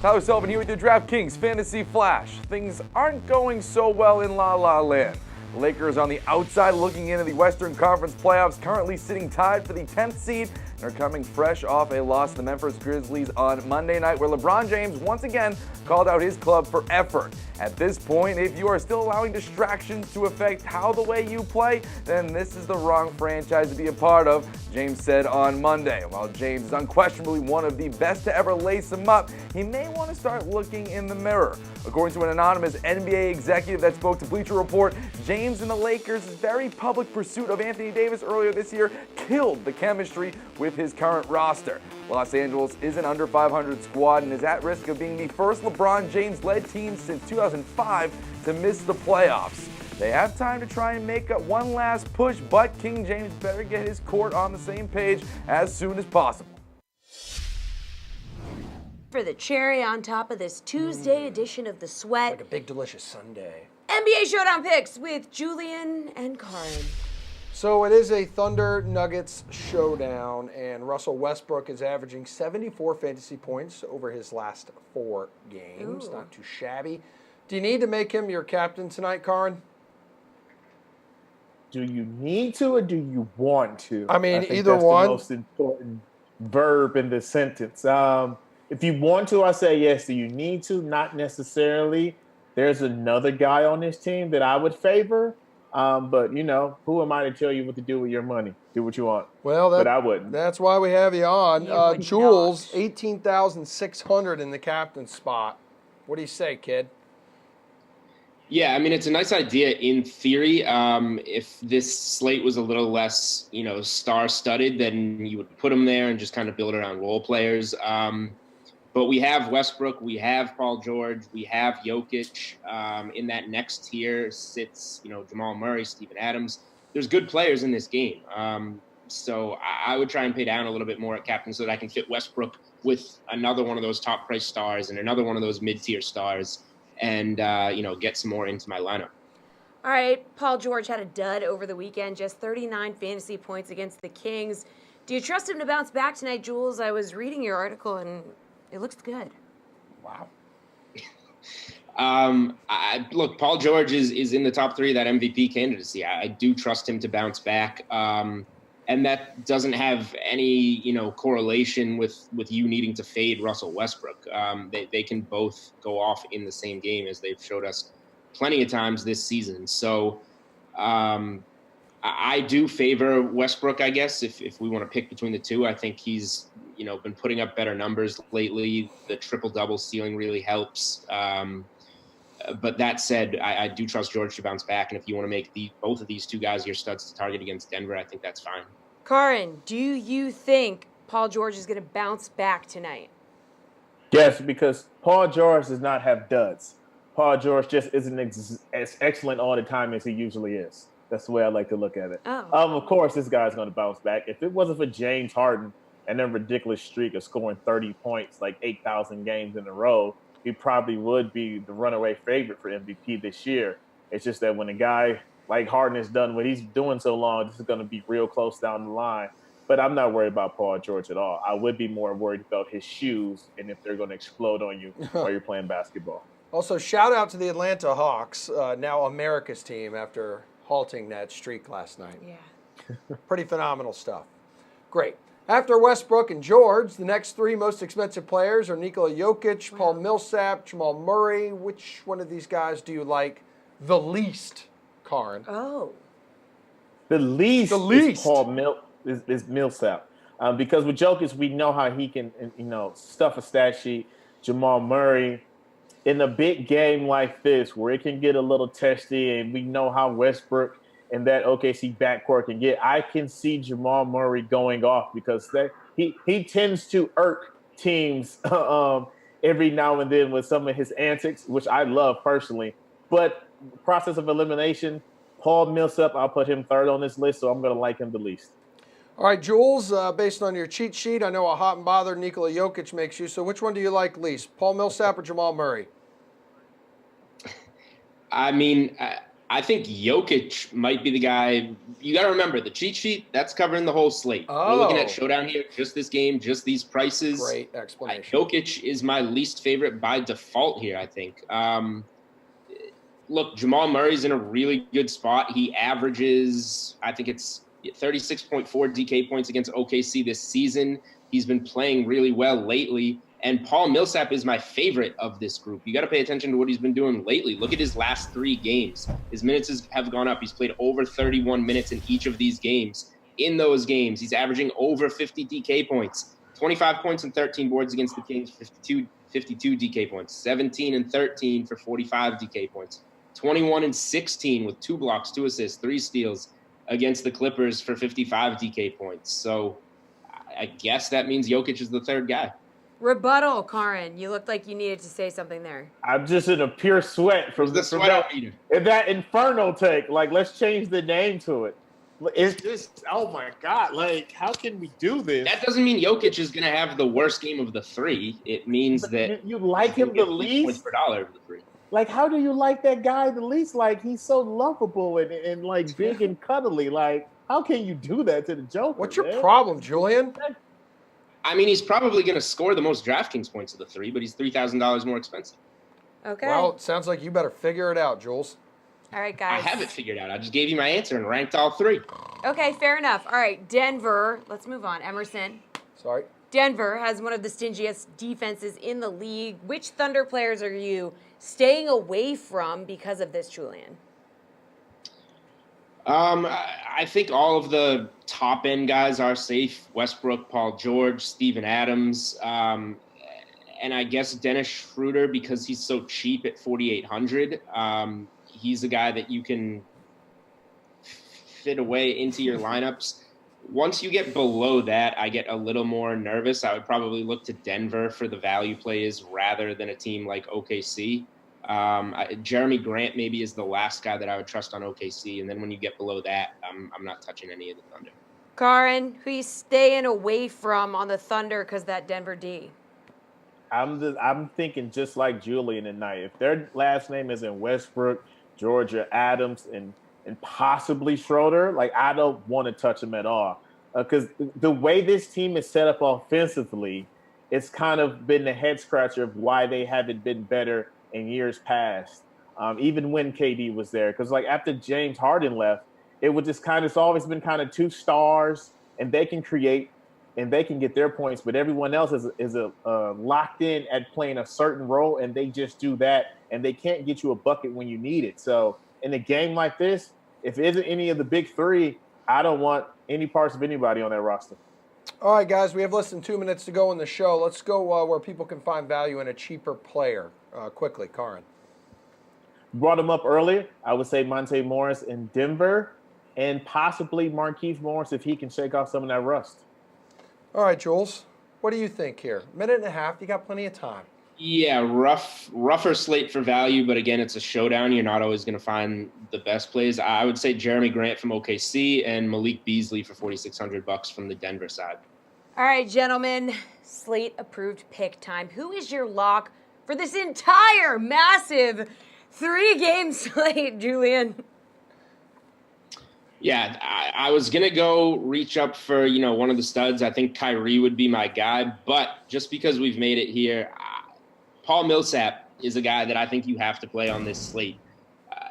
Speaker 14: Tyler Sullivan here with your DraftKings Fantasy Flash. Things aren't going so well in La La Land. The Lakers on the outside looking into the Western Conference playoffs, currently sitting tied for the 10th seed, and are coming fresh off a loss to the Memphis Grizzlies on Monday night, where LeBron James once again called out his club for effort. At this point, if you are still allowing distractions to affect how the way you play, then this is the wrong franchise to be a part of, James said on Monday. While James is unquestionably one of the best to ever lace him up, he may want to start looking in the mirror. According to an anonymous NBA executive that spoke to Bleacher Report, James and the Lakers' very public pursuit of Anthony Davis earlier this year killed the chemistry with his current roster. Los Angeles is an under 500 squad and is at risk of being the first LeBron James-led team since 2005 to miss the playoffs. They have time to try and make up one last push, but King James better get his court on the same page as soon as possible.
Speaker 2: For the cherry on top of this Tuesday edition of The Sweat,
Speaker 1: Like a big delicious sundae.
Speaker 2: NBA Showdown picks with Julian and Karin.
Speaker 1: So it is a Thunder Nuggets showdown, and Russell Westbrook is averaging 74 fantasy points over his last 4 games.
Speaker 2: Ooh.
Speaker 1: Not too shabby. Do you need to make him your captain tonight, Karin?
Speaker 4: Do you need to or do you want to?
Speaker 1: I mean,
Speaker 4: think
Speaker 1: either
Speaker 4: that's
Speaker 1: one.
Speaker 4: The most important verb in this sentence. If you want to, I say yes. Do you need to? Not necessarily. There's another guy on this team that I would favor. But, you know, who am I to tell you what to do with your money? Do what you want.
Speaker 1: Well,
Speaker 4: but I wouldn't.
Speaker 1: That's why we have you on.
Speaker 2: You would
Speaker 1: Jules,
Speaker 2: not.
Speaker 1: 18,600 in the captain spot. What do you say, kid?
Speaker 3: Yeah, I mean, it's a nice idea in theory. If this slate was a little less, star-studded, then you would put them there and just kind of build around role players. But we have Westbrook, we have Paul George, we have Jokic. In that next tier sits, Jamal Murray, Steven Adams. There's good players in this game. So I would try and pay down a little bit more at captain so that I can fit Westbrook with another one of those top-price stars and another one of those mid-tier stars and, get some more into my lineup.
Speaker 2: All right, Paul George had a dud over the weekend, just 39 fantasy points against the Kings. Do you trust him to bounce back tonight, Jules? I was reading your article, and it looks good.
Speaker 1: Wow.
Speaker 3: Look, Paul George is in the top 3 of that MVP candidacy. I do trust him to bounce back. And that doesn't have any, correlation with you needing to fade Russell Westbrook. They can both go off in the same game, as they've showed us plenty of times this season. So I do favor Westbrook, I guess, if we want to pick between the two. I think he's, been putting up better numbers lately. The triple-double ceiling really helps. But that said, I do trust George to bounce back. And if you want to make both of these two guys your studs to target against Denver, I think that's fine.
Speaker 2: Karin, do you think Paul George is going to bounce back tonight?
Speaker 4: Yes, because Paul George does not have duds. Paul George just isn't as excellent all the time as he usually is. That's the way I like to look at it.
Speaker 2: Oh.
Speaker 4: Of course, this guy's going to bounce back. If it wasn't for James Harden and their ridiculous streak of scoring 30 points, like 8,000 games in a row, he probably would be the runaway favorite for MVP this year. It's just that when a guy like Harden has done what he's doing so long, this is going to be real close down the line. But I'm not worried about Paul George at all. I would be more worried about his shoes and if they're going to explode on you while you're playing basketball.
Speaker 1: Also, shout out to the Atlanta Hawks, now America's team after halting that streak last night.
Speaker 2: Yeah.
Speaker 1: Pretty phenomenal stuff. Great. After Westbrook and George, the next three most expensive players are Nikola Jokic, Paul Millsap, Jamal Murray. Which one of these guys do you like the least, Karin?
Speaker 2: Oh.
Speaker 4: The least is is Millsap. Because with Jokic, we know how he can, stuff a stat sheet. Jamal Murray, in a big game like this, where it can get a little testy, and we know how Westbrook and that OKC backcourt can get, I can see Jamal Murray going off because he tends to irk teams every now and then with some of his antics, which I love personally. But process of elimination, Paul Millsap, I'll put him third on this list, so I'm going to like him the least.
Speaker 1: All right, Jules, based on your cheat sheet, I know how hot and bothered Nikola Jokic makes you, so which one do you like least, Paul Millsap or Jamal Murray?
Speaker 3: I mean, I think Jokic might be the guy. You got to remember, the cheat sheet, that's covering the whole slate.
Speaker 1: Oh.
Speaker 3: We're looking at Showdown here, just this game, just these prices.
Speaker 1: Great explanation.
Speaker 3: Jokic is my least favorite by default here, I think. Look, Jamal Murray's in a really good spot. He averages, I think it's 36.4 DK points against OKC this season. He's been playing really well lately. And Paul Millsap is my favorite of this group. You got to pay attention to what he's been doing lately. Look at his last 3 games. His minutes have gone up. He's played over 31 minutes in each of these games. In those games, he's averaging over 50 DK points. 25 points and 13 boards against the Kings, 52 DK points. 17 and 13 for 45 DK points. 21 and 16 with 2 blocks, 2 assists, 3 steals against the Clippers for 55 DK points. So I guess that means Jokic is the third guy.
Speaker 2: Rebuttal, Karin. You looked like you needed to say something there.
Speaker 4: I'm just in a pure sweat from that Inferno take. Like, let's change the name to it. It's just, oh my God, like, how can we do this?
Speaker 3: That doesn't mean Jokic is going to have the worst game of the 3. It means that
Speaker 4: you like him the least?
Speaker 3: Points per dollar of the 3.
Speaker 4: Like, how do you like that guy the least? Like, he's so lovable and like big and cuddly. Like, how can you do that to the Joker?
Speaker 1: What's your problem, Julian?
Speaker 3: I mean, he's probably going to score the most DraftKings points of the 3, but he's $3,000 more expensive.
Speaker 2: Okay.
Speaker 1: Well, it sounds like you better figure it out, Jules.
Speaker 2: All right, guys.
Speaker 3: I have it figured out. I just gave you my answer and ranked all 3.
Speaker 2: Okay, fair enough. All right, Denver. Let's move on. Emerson.
Speaker 1: Sorry.
Speaker 2: Denver has one of the stingiest defenses in the league. Which Thunder players are you staying away from because of this, Julian?
Speaker 3: I think all of the top-end guys are safe. Westbrook, Paul George, Steven Adams, and I guess Dennis Schroeder because he's so cheap at $4,800. He's a guy that you can fit away into your lineups. Once you get below that, I get a little more nervous. I would probably look to Denver for the value plays rather than a team like OKC. Jeremy Grant maybe is the last guy that I would trust on OKC, and then when you get below that, I'm not touching any of the Thunder.
Speaker 2: Karin, who you staying away from on the Thunder because that Denver D?
Speaker 4: I'm thinking just like Julian tonight. If their last name isn't Westbrook, Georgia, Adams, and possibly Schroeder, like, I don't want to touch them at all. Because the way this team is set up offensively, it's kind of been the head scratcher of why they haven't been better in years past, even when KD was there. Because, like, after James Harden left, it was just kind of, it's always been kind of 2 stars, and they can create and they can get their points, but everyone else is locked in at playing a certain role, and they just do that, and they can't get you a bucket when you need it. So in a game like this, if it isn't any of the big 3, I don't want any parts of anybody on that roster.
Speaker 1: All right, guys, we have less than 2 minutes to go in the show. Let's go where people can find value in a cheaper player. Quickly, Karin.
Speaker 4: Brought him up earlier. I would say Monte Morris in Denver, and possibly Markieff Morris if he can shake off some of that rust.
Speaker 1: All right, Jules, what do you think here? Minute and a half, you got plenty of time.
Speaker 3: Yeah, rougher slate for value, but again, it's a showdown. You're not always going to find the best plays. I would say Jeremy Grant from OKC and Malik Beasley for $4,600 from the Denver side.
Speaker 2: All right, gentlemen, slate approved pick time. Who is your lock for this entire massive 3-game slate, Julian?
Speaker 3: Yeah, I was going to go reach up for, one of the studs. I think Kyrie would be my guy, but just because we've made it here, Paul Millsap is a guy that I think you have to play on this slate.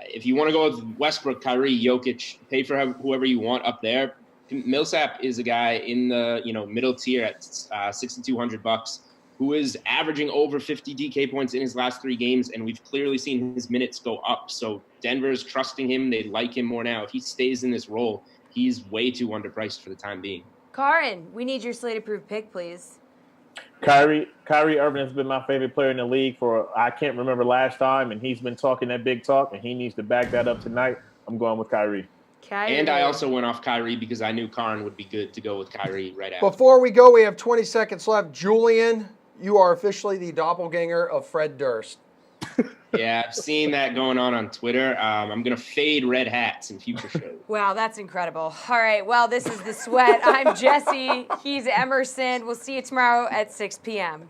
Speaker 3: If you want to go with Westbrook, Kyrie, Jokic, pay for whoever you want up there. Millsap is a guy in the middle tier at $6,200 who is averaging over 50 DK points in his last 3 games, and we've clearly seen his minutes go up. So Denver's trusting him. They like him more now. If he stays in this role, he's way too underpriced for the time being.
Speaker 2: Karin, we need your slate-approved pick, please.
Speaker 4: Kyrie Irving has been my favorite player in the league for I can't remember last time, and he's been talking that big talk, and he needs to back that up tonight. I'm going with Kyrie.
Speaker 3: And I also went off Kyrie because I knew Karin would be good to go with Kyrie right after.
Speaker 1: Before we go, we have 20 seconds left. Julian, you are officially the doppelganger of Fred Durst.
Speaker 3: Yeah, I've seen that going on Twitter. I'm going to fade red hats in future shows.
Speaker 2: Wow, that's incredible. All right, well, this is The Sweat. I'm Jessie. He's Emerson. We'll see you tomorrow at 6 p.m.